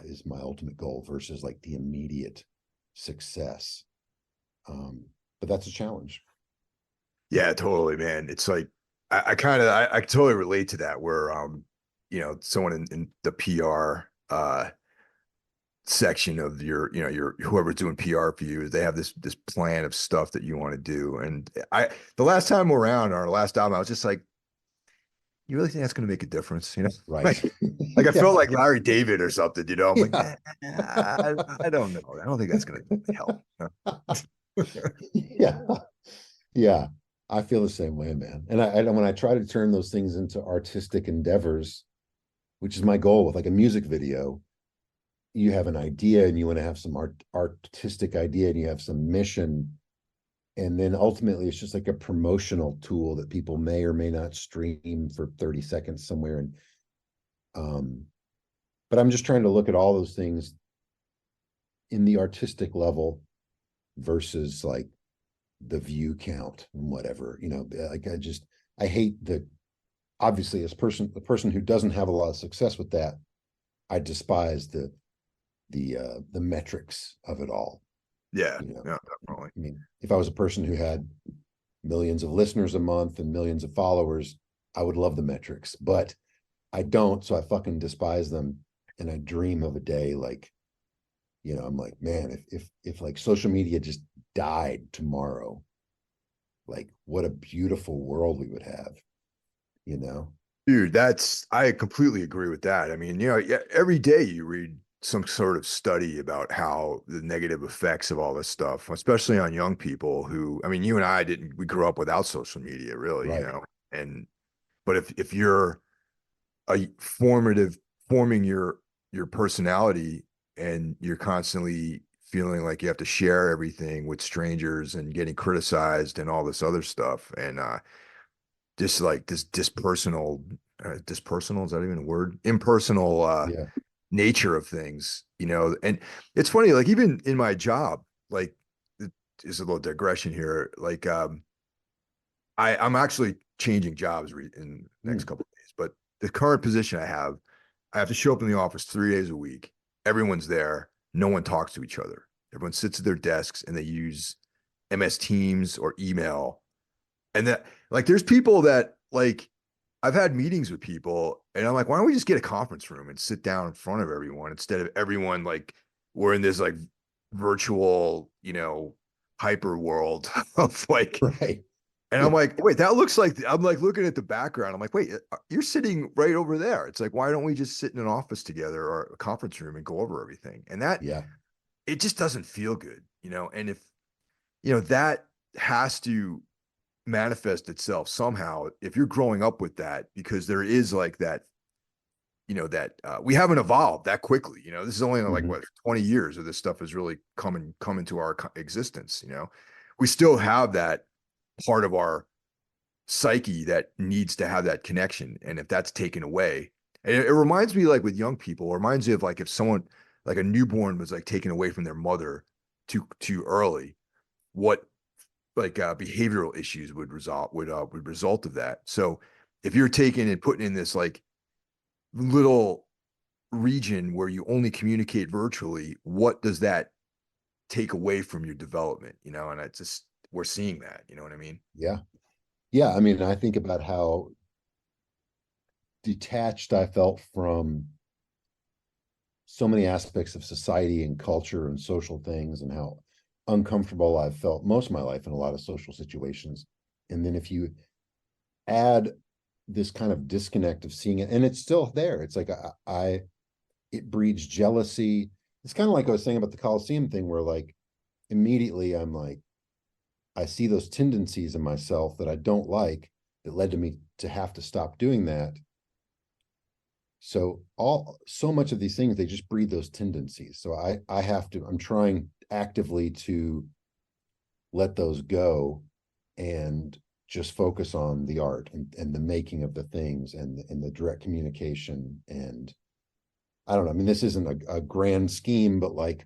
is my ultimate goal versus like the immediate success. Um, but that's a challenge. Yeah, totally, man. It's like I totally relate to that where someone in the PR section of your whoever's doing PR for you, they have this plan of stuff that you want to do. And the last time around, our last album, I was just like, you really think that's gonna make a difference? Right. Like I Yeah. felt like Larry David or something. I'm like, Yeah. I don't know. I don't think that's gonna help. Yeah. Yeah. I feel the same way, man. And when I try to turn those things into artistic endeavors, which is my goal with like a music video, you have an idea and you want to have some artistic idea and you have some mission. And then ultimately it's just like a promotional tool that people may or may not stream for 30 seconds somewhere. And um, but I'm just trying to look at all those things in the artistic level versus like the view count and whatever, like I hate the, obviously as the person who doesn't have a lot of success with that, I despise the metrics of it all. Yeah, You know, yeah, definitely. I mean, if I was a person who had millions of listeners a month and millions of followers, I would love the metrics, but I don't. So I fucking despise them. And I dream of a day like, I'm like, man, if like social media just died tomorrow, like what a beautiful world we would have, you know? Dude, I completely agree with that. I mean, yeah, every day you read some sort of study about how the negative effects of all this stuff, especially on young people who, I mean, you and I we grew up without social media, really, Right. and but if you're a formative forming your personality and you're constantly feeling like you have to share everything with strangers and getting criticized and all this other stuff and just like this dispersonal, is that even a word, impersonal Yeah. nature of things, and it's funny, like even in my job, like there's a little digression here, like I'm actually changing jobs in the next Mm. couple of days, but the current position I have to show up in the office 3 days a week. Everyone's there. No one talks to each other. Everyone sits at their desks and they use MS Teams or email. And that, like, there's people that, like, I've had meetings with people and I'm like, why don't we just get a conference room and sit down in front of everyone instead of everyone, like, we're in this, like, virtual, hyper world of, like, Right. and I'm Yeah. like, wait, that looks like I'm like looking at the background. I'm like, wait, you're sitting right over there. It's like, why don't we just sit in an office together or a conference room and go over everything? And that Yeah. it just doesn't feel good, And if that has to manifest itself somehow, if you're growing up with that, because there is like that, that we haven't evolved that quickly. This is only like Hmm. what 20 years of this stuff has really come into our existence. We still have that part of our psyche that needs to have that connection. And if that's taken away, and it reminds me, like with young people, it reminds me of like if someone like a newborn was like taken away from their mother too early, what like behavioral issues would result of that. So if you're taken and put in this like little region where you only communicate virtually, what does that take away from your development? And it's just we're seeing that. You know what I mean? Yeah. Yeah. I mean, I think about how detached I felt from so many aspects of society and culture and social things, and how uncomfortable I've felt most of my life in a lot of social situations. And then if you add this kind of disconnect of seeing it, and it's still there, it's like it breeds jealousy. It's kind of like I was saying about the Coliseum thing, where like immediately I'm like, I see those tendencies in myself that I don't like, that led to me to have to stop doing that. So much of these things, they just breed those tendencies. So I have to, I'm trying actively to let those go and just focus on the art and the making of the things and the direct communication. And I don't know, I mean, this isn't a grand scheme, but like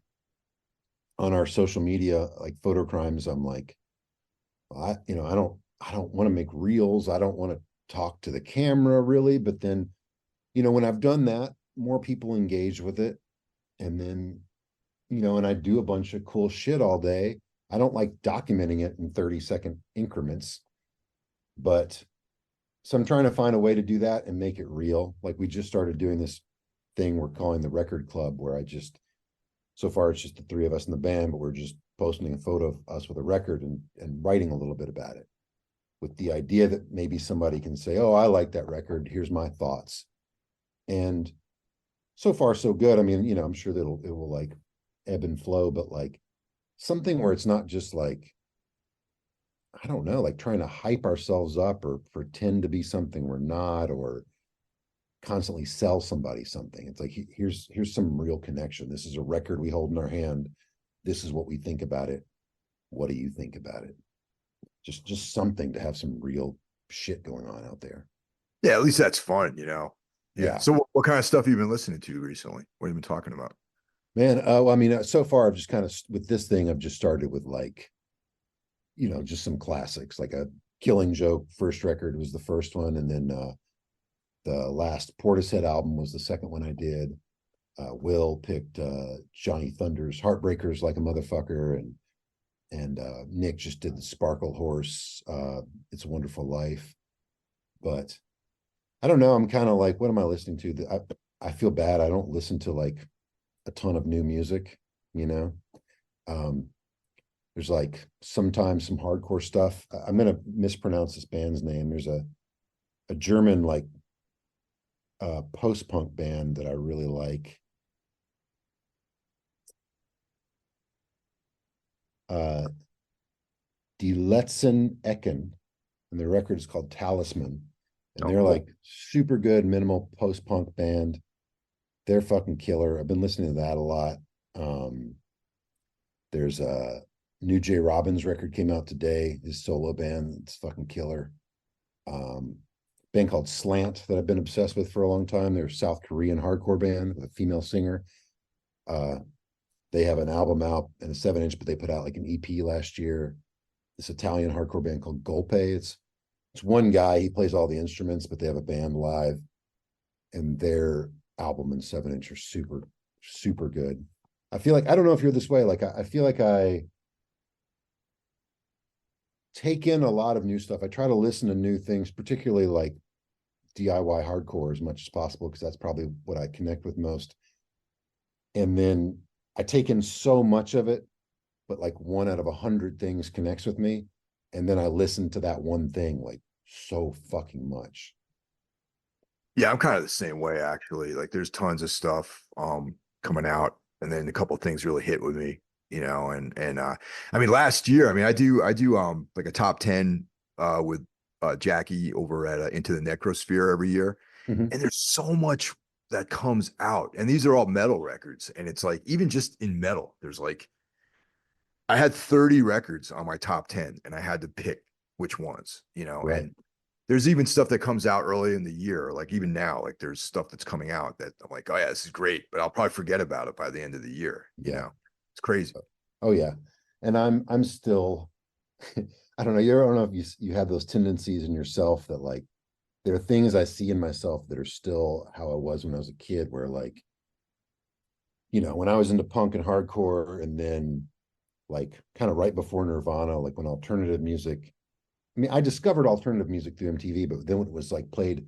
on our social media, like photo crimes, I'm like, I don't want to make reels. I don't want to talk to the camera really, but then, when I've done that, more people engage with it. And then, and I do a bunch of cool shit all day. I don't like documenting it in 30-second increments, but so I'm trying to find a way to do that and make it real. Like we just started doing this thing we're calling the Record Club, where so far it's just the three of us in the band, but we're just posting a photo of us with a record and writing a little bit about it, with the idea that maybe somebody can say, oh, I like that record, here's my thoughts. And so far so good. I mean, I'm sure that it will like ebb and flow, but like something where it's not just like, I don't know, like trying to hype ourselves up or pretend to be something we're not, or constantly sell somebody something. It's like, here's some real connection. This is a record we hold in our hand. This is what we think about it. What do you think about it? Just something to have some real shit going on out there. Yeah, at least that's fun. Yeah. Yeah, So what kind of stuff have you been listening to recently? What have you been talking about? man. Well, I mean, so far I've just kind of, with this thing, I've just started with like just some classics like a Killing Joke first record was the first one, and then the last Portishead album was the second one I did. Will picked Johnny Thunder's Heartbreakers Like a Motherfucker, and Nick just did the Sparkle Horse, It's a Wonderful Life. But I don't know. I'm kind of like, what am I listening to? I feel bad. I don't listen to like a ton of new music, you know. Um, there's like sometimes some hardcore stuff. I'm gonna mispronounce this band's name. There's a German like post-punk band that I really like. Uh Die Letzten Ecken, and the record is called Talisman. And Oh, they're cool. like super good minimal post-punk band. They're fucking killer. I've been listening to that a lot. Um, there's a new J Robbins record came out today, his solo band. It's fucking killer. Um, band called Slant that I've been obsessed with for a long time. They're a South Korean hardcore band with a female singer. Uh, they have an album out and a 7-inch, but they put out like an EP last year. This Italian hardcore band called Golpe. It's one guy, he plays all the instruments, but they have a band live, and their album and 7-inch are super, super good. I feel like, I don't know if you're this way. Like, I feel like I take in a lot of new stuff. I try to listen to new things, particularly like DIY hardcore as much as possible, because that's probably what I connect with most. And then I take in so much of it, but like one out of 100 things connects with me. And then I listen to that one thing like so fucking much. Yeah, I'm kind of the same way actually. Like there's tons of stuff coming out, and then a couple things really hit with me, and I mean last year, I mean I do like a top 10 with Jackie over at Into the Necrosphere every year. Mhm. And there's so much that comes out. And these are all metal records. And it's like even just in metal, there's like I had 30 records on my top 10 and I had to pick which ones, Right. and there's even stuff that comes out early in the year. Like even now, like there's stuff that's coming out that I'm like, oh yeah, this is great, but I'll probably forget about it by the end of the year. Yeah. It's crazy. Oh yeah. And I'm still I don't know, you don't know if you have those tendencies in yourself that like there are things I see in myself that are still how I was when I was a kid, where like, when I was into punk and hardcore, and then like kind of right before Nirvana, like when alternative music, I mean, I discovered alternative music through MTV, but then it was like played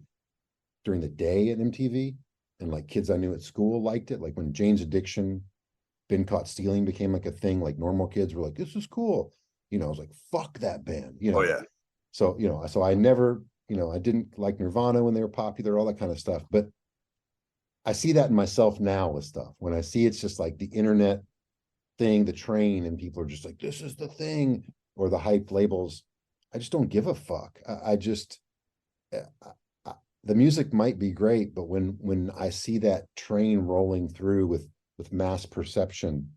during the day at MTV, and like kids I knew at school liked it. Like when Jane's Addiction, Been Caught Stealing became like a thing, like normal kids were like, this is cool. I was like, fuck that band, Oh yeah. So, so I never, I didn't like Nirvana when they were popular, all that kind of stuff. But I see that in myself now with stuff. When I see it's just like the internet thing, the train, and people are just like, this is the thing, or the hype labels. I just don't give a fuck. I just, the music might be great, but when I see that train rolling through with mass perception,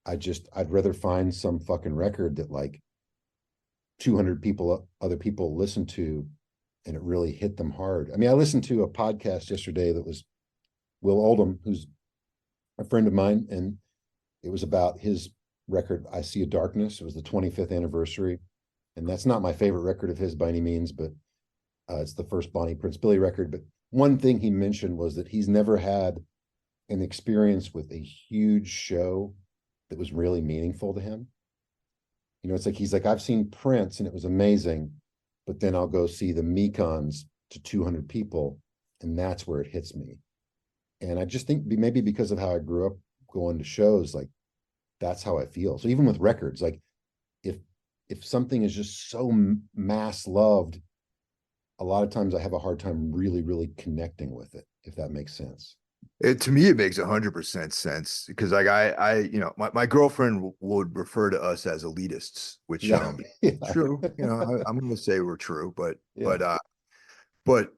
I'd rather find some fucking record that like 200 people, other people listen to, and it really hit them hard. I mean, I listened to a podcast yesterday that was Will Oldham, who's a friend of mine, and it was about his record, I See a Darkness. It was the 25th anniversary. And that's not my favorite record of his by any means, but it's the first Bonnie Prince Billy record. But one thing he mentioned was that he's never had an experience with a huge show that was really meaningful to him. It's like he's like, I've seen Prince and it was amazing, but then I'll go see the Mekons to 200 people, and that's where it hits me. And I just think maybe because of how I grew up going to shows, like that's how I feel. So even with records, like if if something is just so mass loved, a lot of times I have a hard time really, really connecting with it, if that makes sense. To me, it makes 100% sense because like my girlfriend would refer to us as elitists, which Yeah. Yeah. true. I'm going to say we're true, but Yeah. but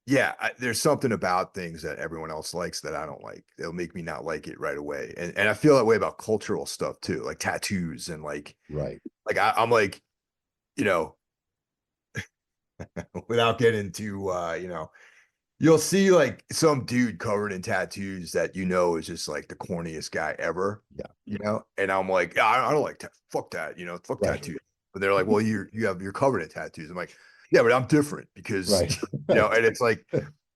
yeah, there's something about things that everyone else likes that I don't like. They'll make me not like it right away, and I feel that way about cultural stuff too, like tattoos and Right. like I'm like you know without getting too You'll see like some dude covered in tattoos that is just like the corniest guy ever, Yeah. And I'm like, yeah, I don't like fuck that, fuck Right. tattoos. But they're like, well, you're covered in tattoos. I'm like, yeah, but I'm different because Right. Right. and it's like,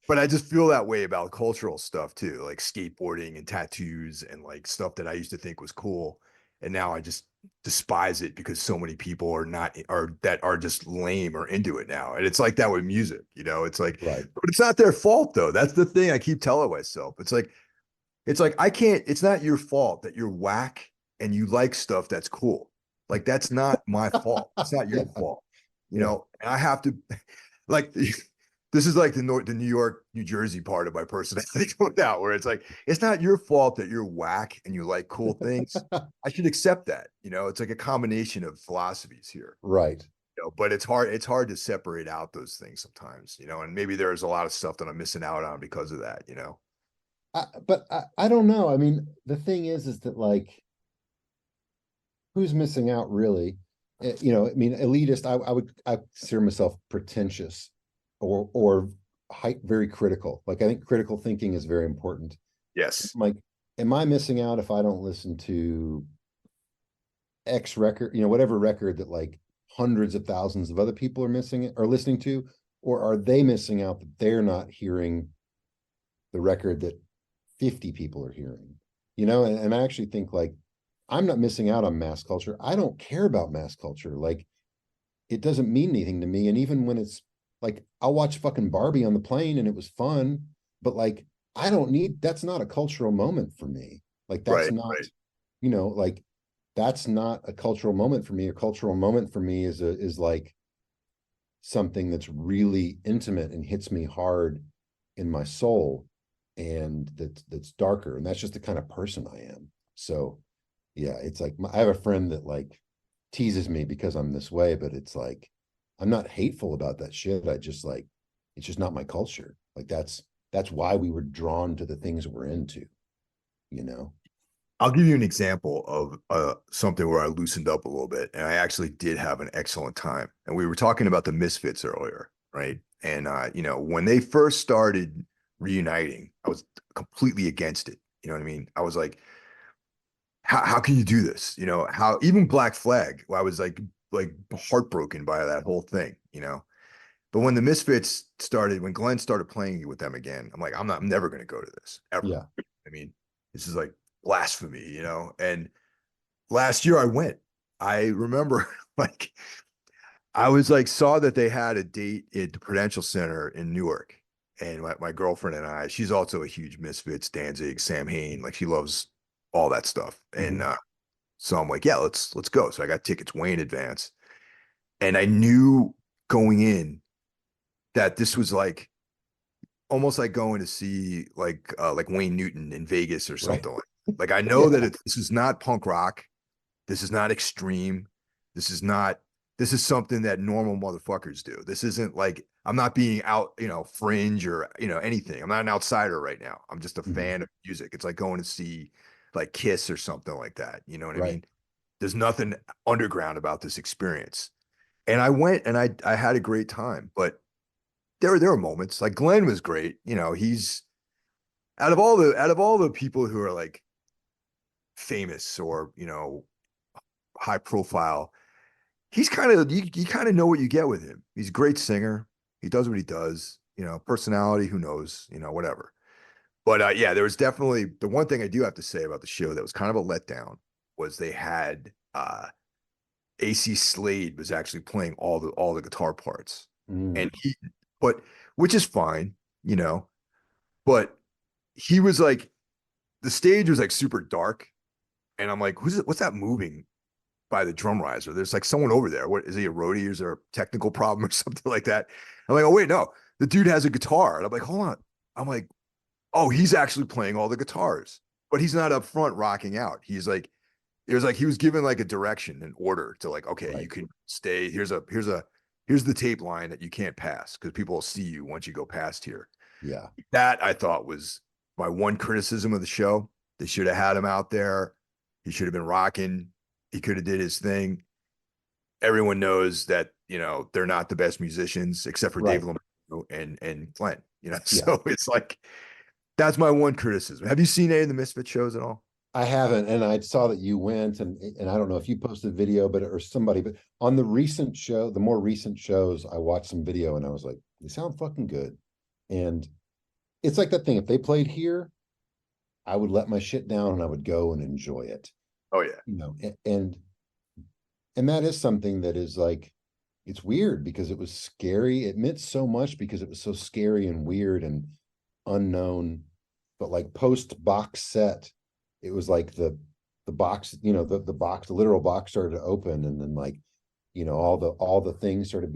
but I just feel that way about cultural stuff too, like skateboarding and tattoos and like stuff that I used to think was cool. And now I just despise it because so many people are just lame or into it now. And it's like that with music, it's like, Right. but it's not their fault though. That's the thing I keep telling myself. It's like I can't, it's not your fault that you're whack and you like stuff that's cool. Like that's not my fault. It's not Yeah. your fault. Yeah. And I have to like this is like the New York, New Jersey part of my personality going out, where it's like, it's not your fault that you're whack and you like cool things. I should accept that. It's like a combination of philosophies here. Right. But it's hard to separate out those things sometimes, and maybe there's a lot of stuff that I'm missing out on because of that. But I don't know. I mean, the thing is that like, who's missing out really? I mean, elitist. I consider myself pretentious, or very critical. Like I think critical thinking is very important. Yes. Like, am I missing out if I don't listen to X record? Whatever record that like hundreds of thousands of other people are missing it or listening to, or are they missing out that they're not hearing the record that 50 people are hearing? And I actually think like I'm not missing out on mass culture. I don't care about mass culture. Like it doesn't mean anything to me. And even when it's like I'll watch fucking Barbie on the plane and it was fun, but like I don't need that's not a cultural moment for me. Like that's Right. not, Right. like that's not a cultural moment for me. A cultural moment for me is like something that's really intimate and hits me hard in my soul, and that's darker, and that's just the kind of person I am. So yeah, it's like I have a friend that like teases me because I'm this way, but it's like I'm not hateful about that shit. I just like it's just not my culture. Like that's why we were drawn to the things we're into, you know. I'll give you an example of something where I loosened up a little bit, and I actually did have an excellent time. And we were talking about the Misfits earlier, right? And when they first started reuniting, I was completely against it. You know what I mean? I was like, how can you do this? How even Black Flag, I was like heartbroken by that whole thing. But when the Misfits started, when Glenn started playing with them again, I'm like, I'm never going to go to this ever. Yeah. I mean, this is like blasphemy. And last year I went. I remember like I was like saw that they had a date at the Prudential Center in Newark. And my girlfriend and I, she's also a huge Misfits, Danzig, Sam Hain, like she loves all that stuff. And Mhm. so I'm like, yeah, let's go. So I got tickets way in advance. And I knew going in that this was like almost like going to see like Wayne Newton in Vegas or Right. something like I know that Yeah. this is not punk rock. This is not extreme. This is not this is something that normal motherfuckers do. This isn't like I'm not being out, fringe or anything. I'm not an outsider right now. I'm just a Mhm. fan of music. It's like going to see like Kiss or something like that. You know what I Right. mean? There's nothing underground about this experience. And I went and I had a great time, but there are moments like Glenn was great. He's out of all the people who are like famous or high profile, he's kind of you kind of know what you get with him. He's a great singer. He does what he does. Personality, who knows? Whatever. But yeah, there was definitely the one thing I do have to say about the show that was kind of a letdown was they had AC Slade was actually playing all the guitar parts, Mm. and but which is fine, you know, but he was like the stage was like super dark, and I'm like, what's that moving by the drum riser? There's like someone over there. What is he, a roadie? Is there a technical problem or something like that? I'm like, oh wait, no, the dude has a guitar. And I'm like, hold on. I'm like, oh, he's actually playing all the guitars, but he's not up front rocking out. He's like, it was like he was given like a direction, an order to like, okay, you Right. can stay. Here's the tape line that you can't pass because people will see you once you go past here. Yeah. That I thought was my one criticism of the show. They should have had him out there. He should have been rocking. He could have did his thing. Everyone knows that they're not the best musicians except for Dave Right. Lombardo and Glenn. Yeah, So it's like that's my one criticism. Have you seen any of the Misfit shows at all? I haven't, and I saw that you went, and I don't know if you posted video, but or somebody, but on the recent show, the more recent shows, I watched some video, and I was like, they sound fucking good, and it's like that thing. If they played here, I would let my shit down and I would go and enjoy it, Oh yeah. and that is something that is like, it's weird because it was scary. It meant so much because it was so scary and weird and unknown. But like post box set, it was like the box, the box, the literal box started to open, and then like, all the things started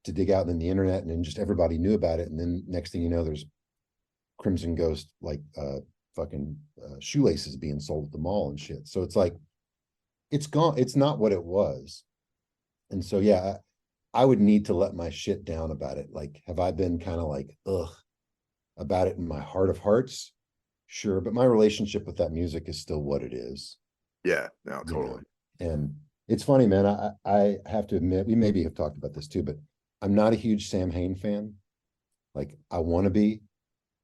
to dig out, and then the internet, and then just everybody knew about it. And then next thing you know, there's Crimson Ghost like fucking shoelaces being sold at the mall and shit. So it's like it's gone. It's not what it was. And so yeah, I would need to let my shit down about it. Like, have I been kind of like ugh about it in my heart of hearts? Sure, but my relationship with that music is still what it is, Yeah, no, you know. totally. And it's funny, man. I have to admit, we maybe have talked about this too, but I'm not a huge Sam Hain fan. Like, I want to be,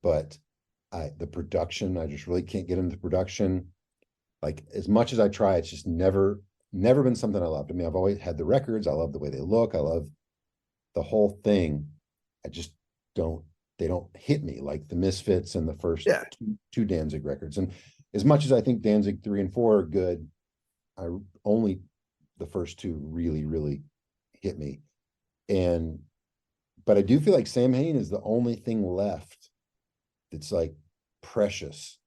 but the production, I just really can't get into production. Like, as much as I try, it's just never been something I loved. I mean, I've always had the records. I love the way they look. I love the whole thing. I just don't, they don't hit me like the Misfits and the first Yeah. two Danzig records. And as much as I think Danzig 3 and 4 are good, I only the first two really, really hit me. And but I do feel like Sam Hain is the only thing left that's like precious,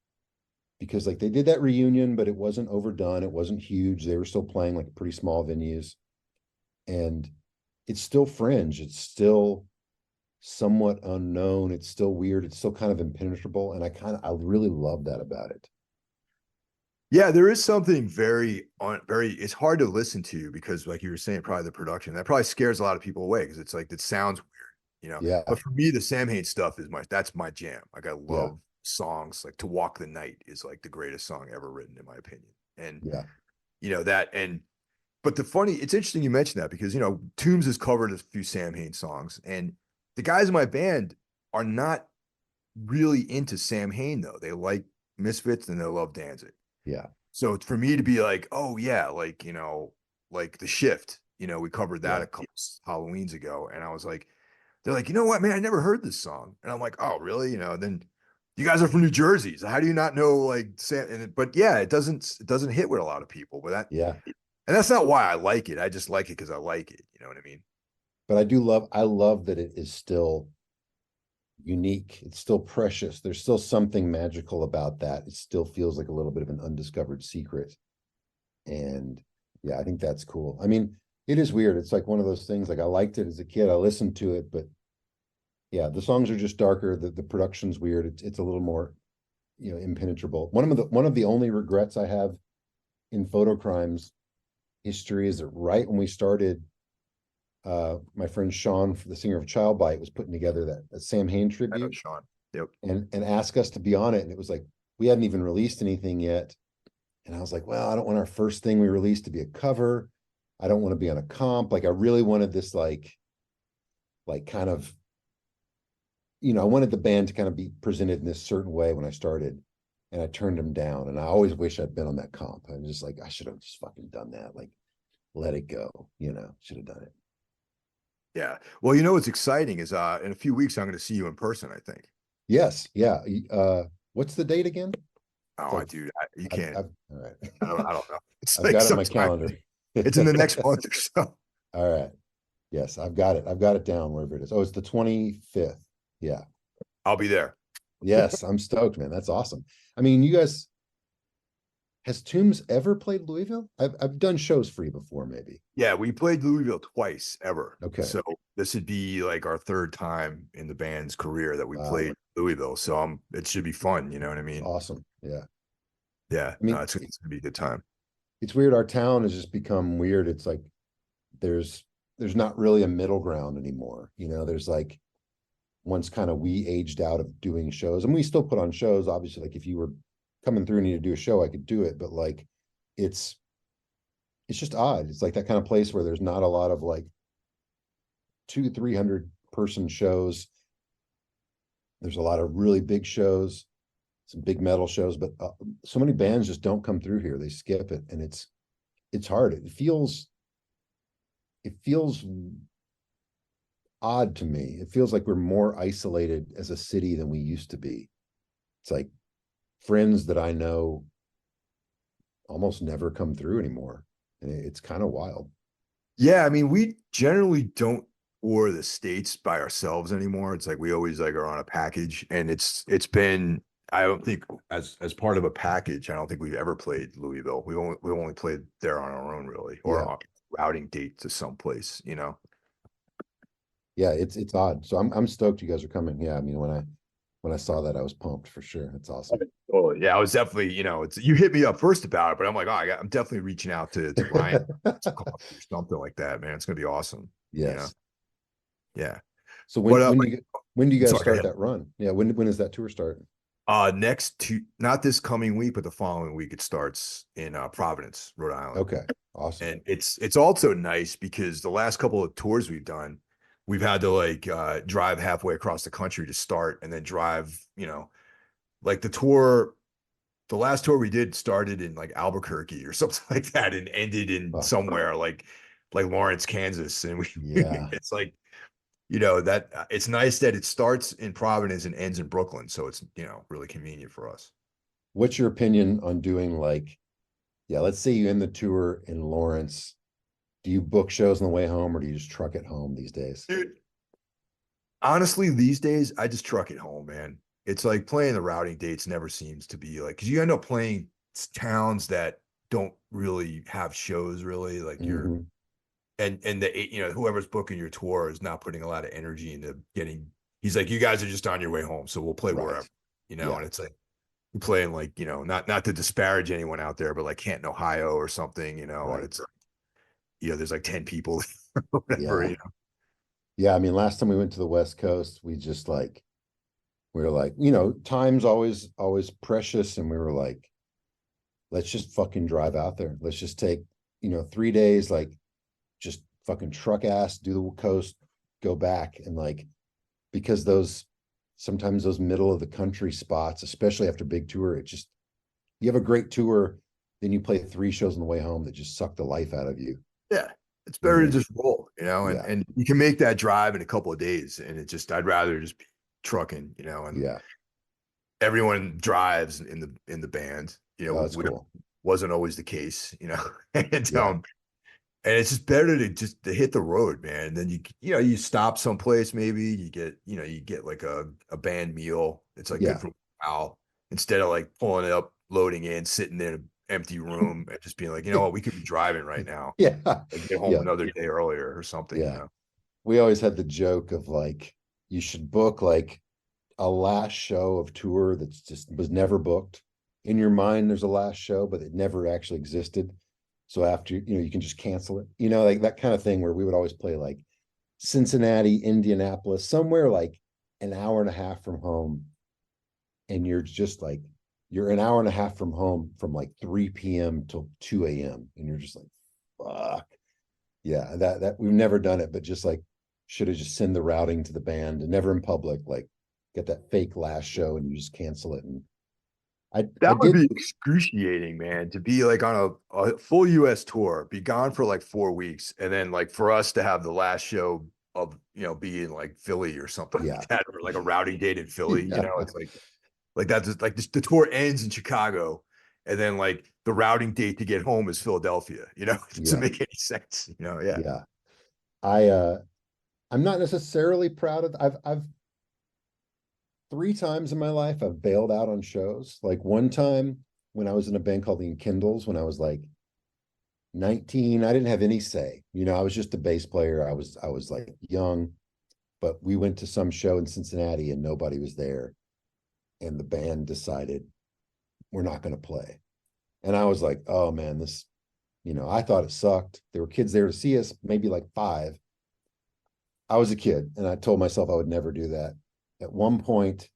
because like they did that reunion, but it wasn't overdone. It wasn't huge. They were still playing like pretty small venues, and it's still fringe. It's still somewhat unknown. It's still weird. It's still kind of impenetrable. And I really love that about it. Yeah, there is something very it's hard to listen to because like you were saying, probably the production that probably scares a lot of people away because it's like it sounds weird. Yeah. But for me, the Sam Hain stuff is that's my jam. Like I Yeah. love songs like To Walk the Night is like the greatest song ever written, in my opinion. And Yeah. that and but it's interesting you mentioned that because Toombs has covered a few Sam Hain songs, and the guys in my band are not really into Sam Hain though. They like Misfits and they love Danzig. Yeah. So for me to be like, oh yeah, like like The Shift, we covered that Yeah. a couple Halloweens ago, and I was like, they're like, you know what, man, I never heard this song, and I'm like, oh really? Then you guys are from New Jersey, so how do you not know like Sam? But yeah, it doesn't hit with a lot of people, but Yeah. and that's not why I like it. I just like it because I like it. You know what I mean? But I love that it is still unique. It's still precious. There's still something magical about that. It still feels like a little bit of an undiscovered secret. And yeah, I think that's cool. I mean, it is weird. It's like one of those things, like I liked it as a kid. I listened to it, but yeah, the songs are just darker. The production's weird. It's a little more, impenetrable. One of the only regrets I have in Photo Crimes history is that right when we started, my friend Sean, the singer of Child Bite, was putting together that Sam Hain I know tribute Sean. Yep. and asked us to be on it. And it was like, we hadn't even released anything yet. And I was like, well, I don't want our first thing we released to be a cover. I don't want to be on a comp. Like, I really wanted this, like kind of, I wanted the band to kind of be presented in this certain way when I started. And I turned them down. And I always wish I'd been on that comp. I was just like, I should have just fucking done that. Like, let it go, should have done it. Yeah. Well, what's exciting is in a few weeks I'm going to see you in person, I think. Yes. Yeah. What's the date again? It's Oh, like, dude, you I've, can't. I've all right. I don't know. It's I've like got it in my sometime. calendar. It's in the next month or so. All right. Yes, I've got it. I've got it down wherever it is. Oh, it's the 25th. Yeah. I'll be there. Yes, I'm stoked, man. That's awesome. I mean, you guys, has Tombs ever played Louisville? I've done shows for you before, maybe. Yeah, we played Louisville twice ever. Okay. So this would be like our third time in the band's career that we Wow. played Louisville. So it should be fun. You know what I It's mean? awesome. Yeah. Yeah. I No, mean, it's gonna be a good time. it's weird. Our town has just become weird. It's like there's there's not really a middle ground anymore. There's like, once kind of we aged out of doing shows, and we still put on shows, obviously, like if you were coming through and need to do a show, I could do it, but like it's it's just odd. It's like that kind of place where there's not a lot of like 200-300 person shows. There's a lot of really big shows, some big metal shows, but so many bands just don't come through here. They skip it, and it's hard. It feels odd to me. It feels like we're more isolated as a city than we used to be. It's like friends that I know almost never come through anymore. And it's kind of wild. Yeah, I mean, we generally don't tour the states by ourselves anymore. It's like we always like are on a package, and it's been, I don't think as part of a package, I don't think we've ever played Louisville. We only played there on our own really, or Yeah. on routing date to someplace, you know. Yeah, it's odd. So I'm stoked you guys are coming. Yeah, I mean when I saw that I was pumped for sure. It's awesome. Oh yeah, I was definitely, it's you hit me up first about it, but I'm like, I'm definitely reaching out to Ryan or something like that, man. It's gonna be awesome, you know. Yes. Yeah. So But when do you guys sorry, go start ahead. that run? Yeah, when does that tour start? Next to not this coming week, but the following week it starts in Providence, Rhode Island. Okay, awesome. And it's also nice because the last couple of tours we've done, we've had to like drive halfway across the country to start and then drive, like the last tour we did started in like Albuquerque or something like that and ended in Oh, somewhere like Lawrence, Kansas. And we yeah. it's like, that it's nice that it starts in Providence and ends in Brooklyn. So it's, really convenient for us. What's your opinion on doing like, yeah, let's say you end the tour in Lawrence. Do you book shows on the way home or do you just truck it home these days? Dude, honestly, these days I just truck it home, man. It's like playing the routing dates never seems to be like, because you end up playing towns that don't really have shows really like you're Hmm. and whoever's booking your tour is not putting a lot of energy into getting. He's like, you guys are just on your way home, so we'll play Right. wherever, Yeah. and it's like we're playing like, not to disparage anyone out there, but like Canton, Ohio or something, and Right. it's there's like 10 people or whatever, Yeah. Yeah. I mean, last time we went to the West Coast, we were like, time's always precious. And we were like, let's just fucking drive out there. Let's just take, 3 days, like just fucking truck ass, do the coast, go back. And like, because sometimes those middle of the country spots, especially after big tour, you have a great tour, then you play 3 shows on the way home that just suck the life out of you. Yeah, it's And better to then, just roll, and yeah, and you can make that drive in a couple of days, and I'd rather just be trucking, and yeah. everyone drives in the band, Oh, that's cool. wasn't always the case, and Yeah, and it's just better to just to hit the road, man. And then you stop someplace, maybe you get like a band meal. It's like good yeah, for morale instead of like pulling it up, loading in, sitting in an empty room, and just being like, you know what, we could be driving right now yeah, and get home yeah, another day earlier or something, yeah. We always had the joke of like, you should book like a last show of tour that's just was never booked. In your mind, there's a last show, but it never actually existed. So after, you can just cancel it, like that kind of thing where we would always play like Cincinnati, Indianapolis, somewhere like an hour and a half from home. And you're just like, you're an hour and a half from home from like 3 p.m. till 2 a.m. And you're just like, fuck. Yeah, that we've never done it, but just like should have just send the routing to the band and never in public, like get that fake last show and you just cancel it. And I That would did, be excruciating, man, to be like on a full US tour, be gone for like 4 weeks, and then like for us to have the last show of, be in like Philly or something yeah, like that, or like a routing date in Philly, yeah, it's like that's just, like the tour ends in Chicago, and then like the routing date to get home is Philadelphia, it doesn't yeah, make any sense, yeah. yeah. I'm not necessarily proud of I've 3 times in my life I've bailed out on shows. Like one time when I was in a band called the Kindles when I was like 19, I didn't have any say. I was just a bass player. I was like young, but we went to some show in Cincinnati and nobody was there. And the band decided we're not going to play. And I was like, oh man, I thought it sucked. There were kids there to see us, maybe like 5. I was a kid and I told myself I would never do that. At one point,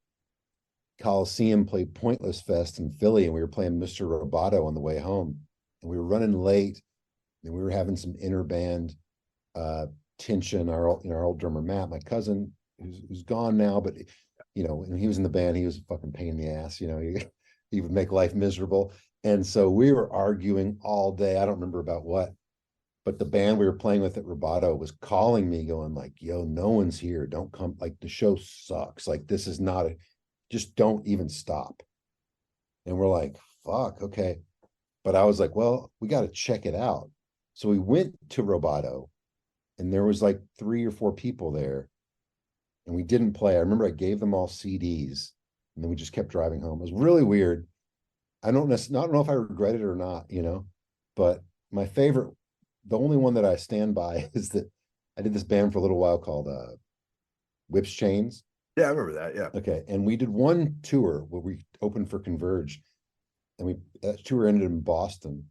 Coliseum played Pointless Fest in Philly and we were playing Mr. Roboto on the way home. And we were running late and we were having some inner band uh, tension. Our old drummer, Matt, my cousin, who's gone now, but when he was in the band, he was a fucking pain in the ass, he would make life miserable. And so we were arguing all day. I don't remember about what, but the band we were playing with at Roboto was calling me going like, yo, no one's here. Don't come. Like the show sucks. Like this is not just don't even stop. And we're like, fuck, okay. But I was like, well, we got to check it out. So we went to Roboto and there was like 3 or 4 people there and we didn't play. I remember I gave them all CDs and then we just kept driving home. It was really weird. I don't know if I regret it or not, but my favorite, the only one that I stand by is that I did this band for a little while called Whips Chains. Yeah, I remember that. Yeah. Okay. And we did one tour where we opened for Converge and that tour ended in Boston.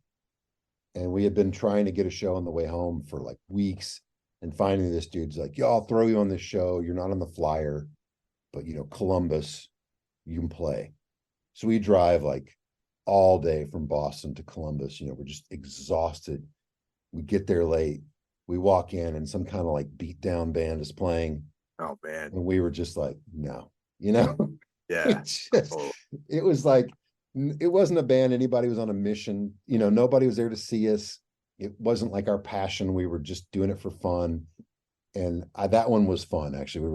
And we had been trying to get a show on the way home for like weeks. And finally this dude's like, yo, I'll throw you on this show. You're not on the flyer, but Columbus, you can play. So we drive like all day from Boston to Columbus. We're just exhausted. We get there late. We walk in and some kind of like beat down band is playing. Oh man. And we were just like, no, Yeah. It was like, it wasn't a band. Anybody was on a mission. Nobody was there to see us. It wasn't like our passion. We were just doing it for fun. And that one was fun. Actually,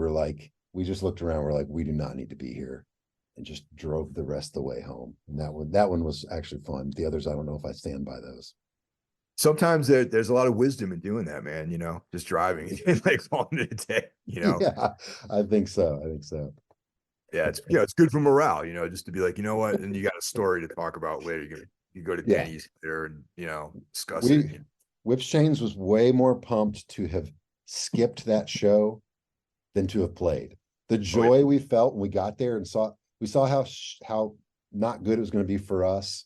we just looked around. We're like, we do not need to be here, and just drove the rest of the way home. And that one was actually fun. The others, I don't know if I stand by those. Sometimes there's a lot of wisdom in doing that, man, just driving and like calling it a day, Yeah, I think so. Yeah, it's good for morale, just to be like, you know what, and you got a story to talk about later. You go to Denny's there and discuss it. Whips Chains was way more pumped to have skipped that show than to have played. The joy we felt when we got there and saw how not good it was going to be for us.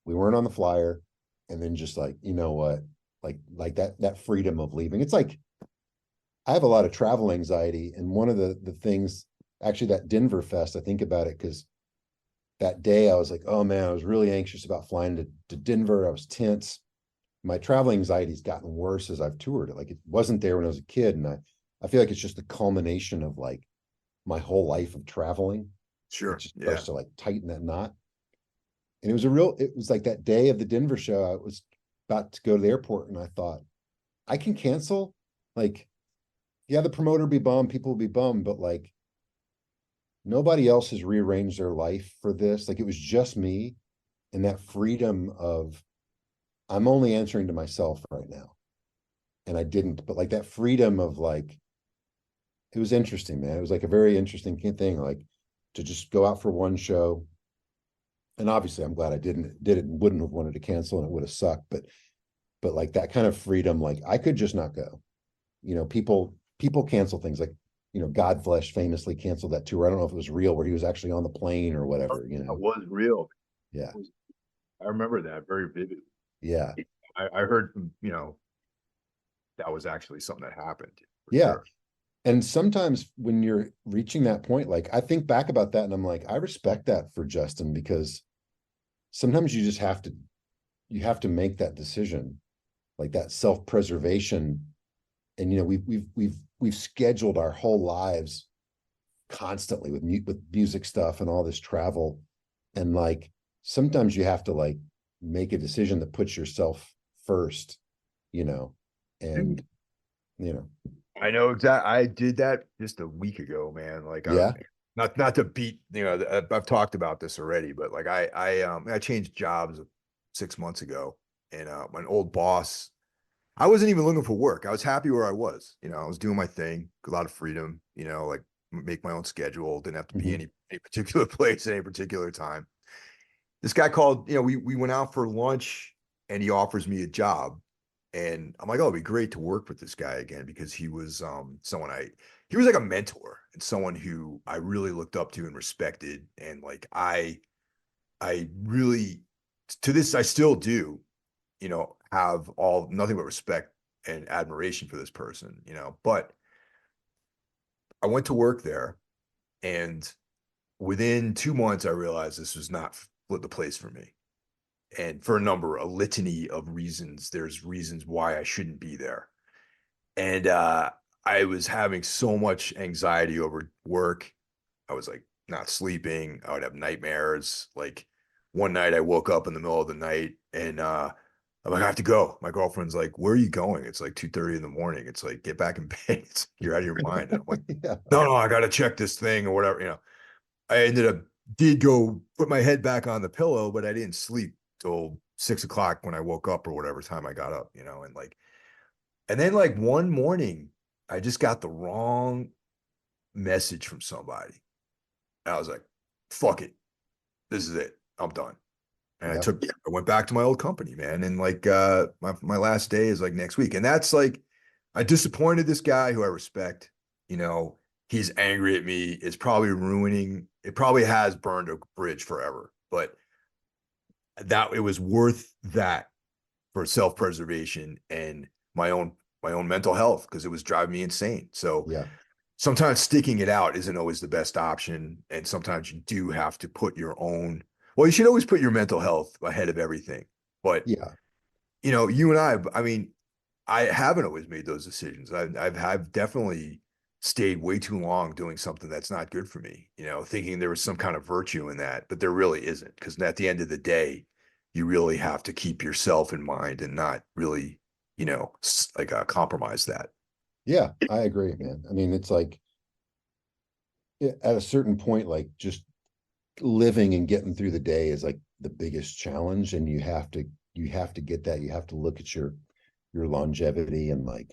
We weren't on the flyer, and then just like, you know what, like that freedom of leaving. It's like I have a lot of travel anxiety, and one of the things, actually, that Denver Fest, I think about it because that day I was like, oh man, I was really anxious about flying to Denver. I was tense. My travel anxiety's gotten worse as I've toured it. Like it wasn't there when I was a kid. And I feel like it's just the culmination of like my whole life of traveling. Sure. It just starts to like tighten that knot. And it was like that day of the Denver show, I was about to go to the airport and I thought, I can cancel. Like, yeah, the promoter will be bummed, people will be bummed, but like nobody else has rearranged their life for this. Like it was just me, and that freedom of I'm only answering to myself right now. And I didn't, but like that freedom of like, it was interesting, man. It was like a very interesting thing, like to just go out for one show. And obviously I'm glad I did it and wouldn't have wanted to cancel and it would have sucked. But like that kind of freedom, like I could just not go. People cancel things like, Godflesh famously canceled that tour. I don't know if it was real where he was actually on the plane or whatever, It was real. Yeah. I remember that very vividly. Yeah. I heard from, that was actually something that happened. Yeah. Sure. And sometimes when you're reaching that point, like I think back about that and I'm like, I respect that for Justin, because sometimes you just have to make that decision, like that self-preservation. And we've scheduled our whole lives constantly with music stuff and all this travel, and like sometimes you have to like make a decision that puts yourself first, and I know exactly. I did that just a week ago, man. Like, yeah, not to beat, I've talked about this already, but like I changed jobs 6 months ago, and my old boss, I wasn't even looking for work. I was happy where I was. I was doing my thing, a lot of freedom. Like make my own schedule. Didn't have to be any particular place at any particular time. This guy called. We went out for lunch, and he offers me a job. And I'm like, oh, it'd be great to work with this guy again, because he was he was like a mentor and someone who I really looked up to and respected. And like I really, to this, I still do, have nothing but respect and admiration for this person, but I went to work there, and within 2 months, I realized this was not the place for me. And for a litany of reasons. There's reasons why I shouldn't be there. And I was having so much anxiety over work. I was like not sleeping. I would have nightmares. Like one night I woke up in the middle of the night and I'm like, I have to go. My girlfriend's like, where are you going? It's like 2:30 in the morning. It's like, get back in bed. You're out of your mind. And I'm like, Yeah. no, I gotta check this thing or whatever. I ended up did go put my head back on the pillow, but I didn't sleep till 6 o'clock when I woke up or whatever time I got up, and then like one morning I just got the wrong message from somebody. And I was like, fuck it. This is it. I'm done. And Yep. I went back to my old company, man. And like my last day is like next week. And that's like I disappointed this guy who I respect. He's angry at me. It probably has burned a bridge forever. But that it was worth that for self-preservation and my own mental health because it was driving me insane. So Yeah. sometimes sticking it out isn't always the best option. And sometimes you do have to put you should always put your mental health ahead of everything. But, Yeah. you and I mean, I haven't always made those decisions. I've definitely stayed way too long doing something that's not good for me, thinking there was some kind of virtue in that, but there really isn't. Because at the end of the day, you really have to keep yourself in mind and not really, compromise that. Yeah, I agree, man. I mean, it's like at a certain point, like just living and getting through the day is like the biggest challenge. And you have to get that. You have to look at your longevity and like,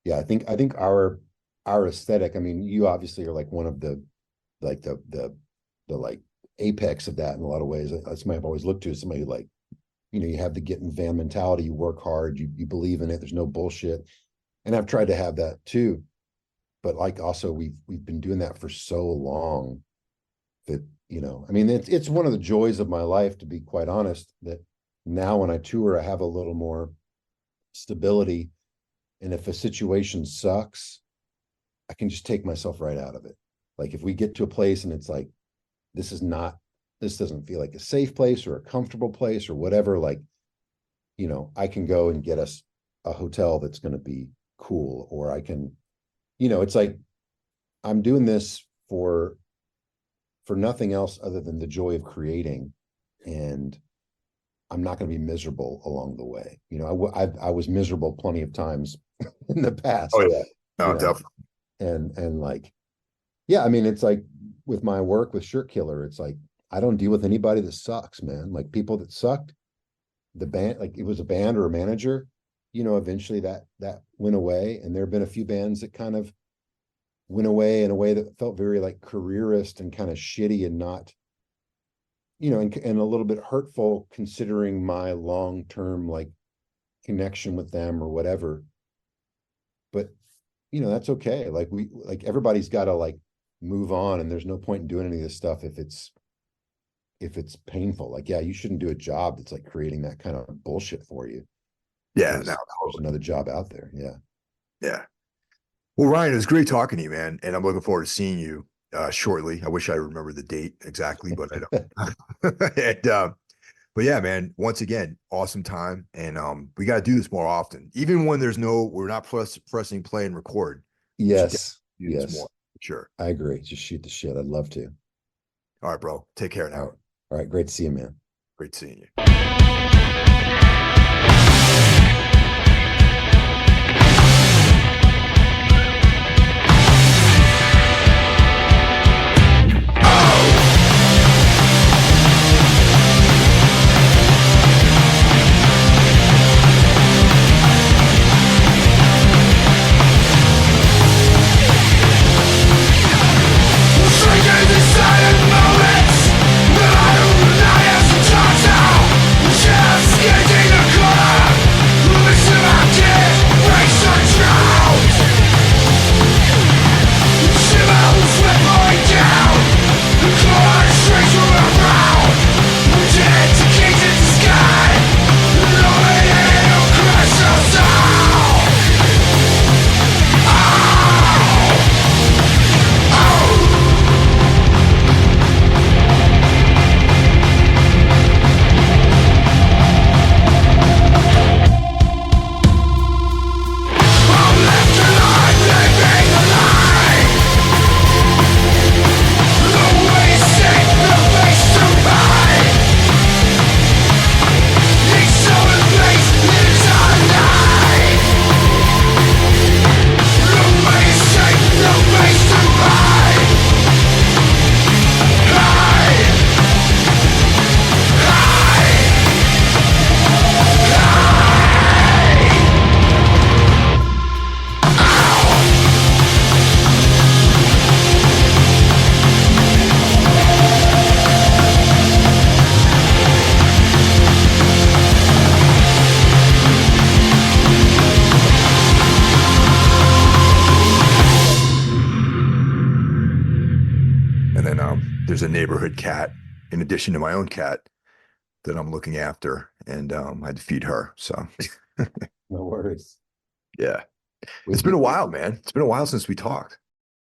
yeah, I think our aesthetic, I mean, you obviously are like one of the like the like apex of that in a lot of ways. That's somebody I've always looked to, somebody who like, you have the get in van mentality, you work hard, you believe in it, there's no bullshit. And I've tried to have that too. But like also we've been doing that for so long that, I mean, it's one of the joys of my life, to be quite honest, that now when I tour, I have a little more stability. And if a situation sucks, I can just take myself right out of it. Like if we get to a place and it's like, this doesn't feel like a safe place or a comfortable place or whatever, like, I can go and get us a hotel that's going to be cool, or I can, it's like, I'm doing this for nothing else other than the joy of creating. And I'm not going to be miserable along the way. I was miserable plenty of times in the past. Oh yeah. No, definitely. And like, yeah, I mean, it's like with my work with Shirt Killer, it's like, I don't deal with anybody that sucks, man. Like people that sucked, the band, like it was a band or a manager, eventually that went away. And there have been a few bands that kind of went away in a way that felt very like careerist and kind of shitty and not, and a little bit hurtful considering my long-term like connection with them or whatever. But, that's okay. Like everybody's got to like move on, and there's no point in doing any of this stuff if it's painful. Like, yeah, you shouldn't do a job that's like creating that kind of bullshit for you. Yeah, There's another job out there. Yeah. Yeah. Well, Ryan, it was great talking to you, man. And I'm looking forward to seeing you shortly. I wish I remember the date exactly, but I don't. But yeah, man, once again, awesome time. And we got to do this more often. Even when we're not pressing play and record. Yes. Do this more, for sure. I agree. Just shoot the shit. I'd love to. All right, bro. Take care now. All right. Great to see you, man. Great seeing you. Getting there's a neighborhood cat in addition to my own cat that I'm looking after, and I had to feed her. So No worries. yeah, With it's been you, a while, man. It's been a while since we talked.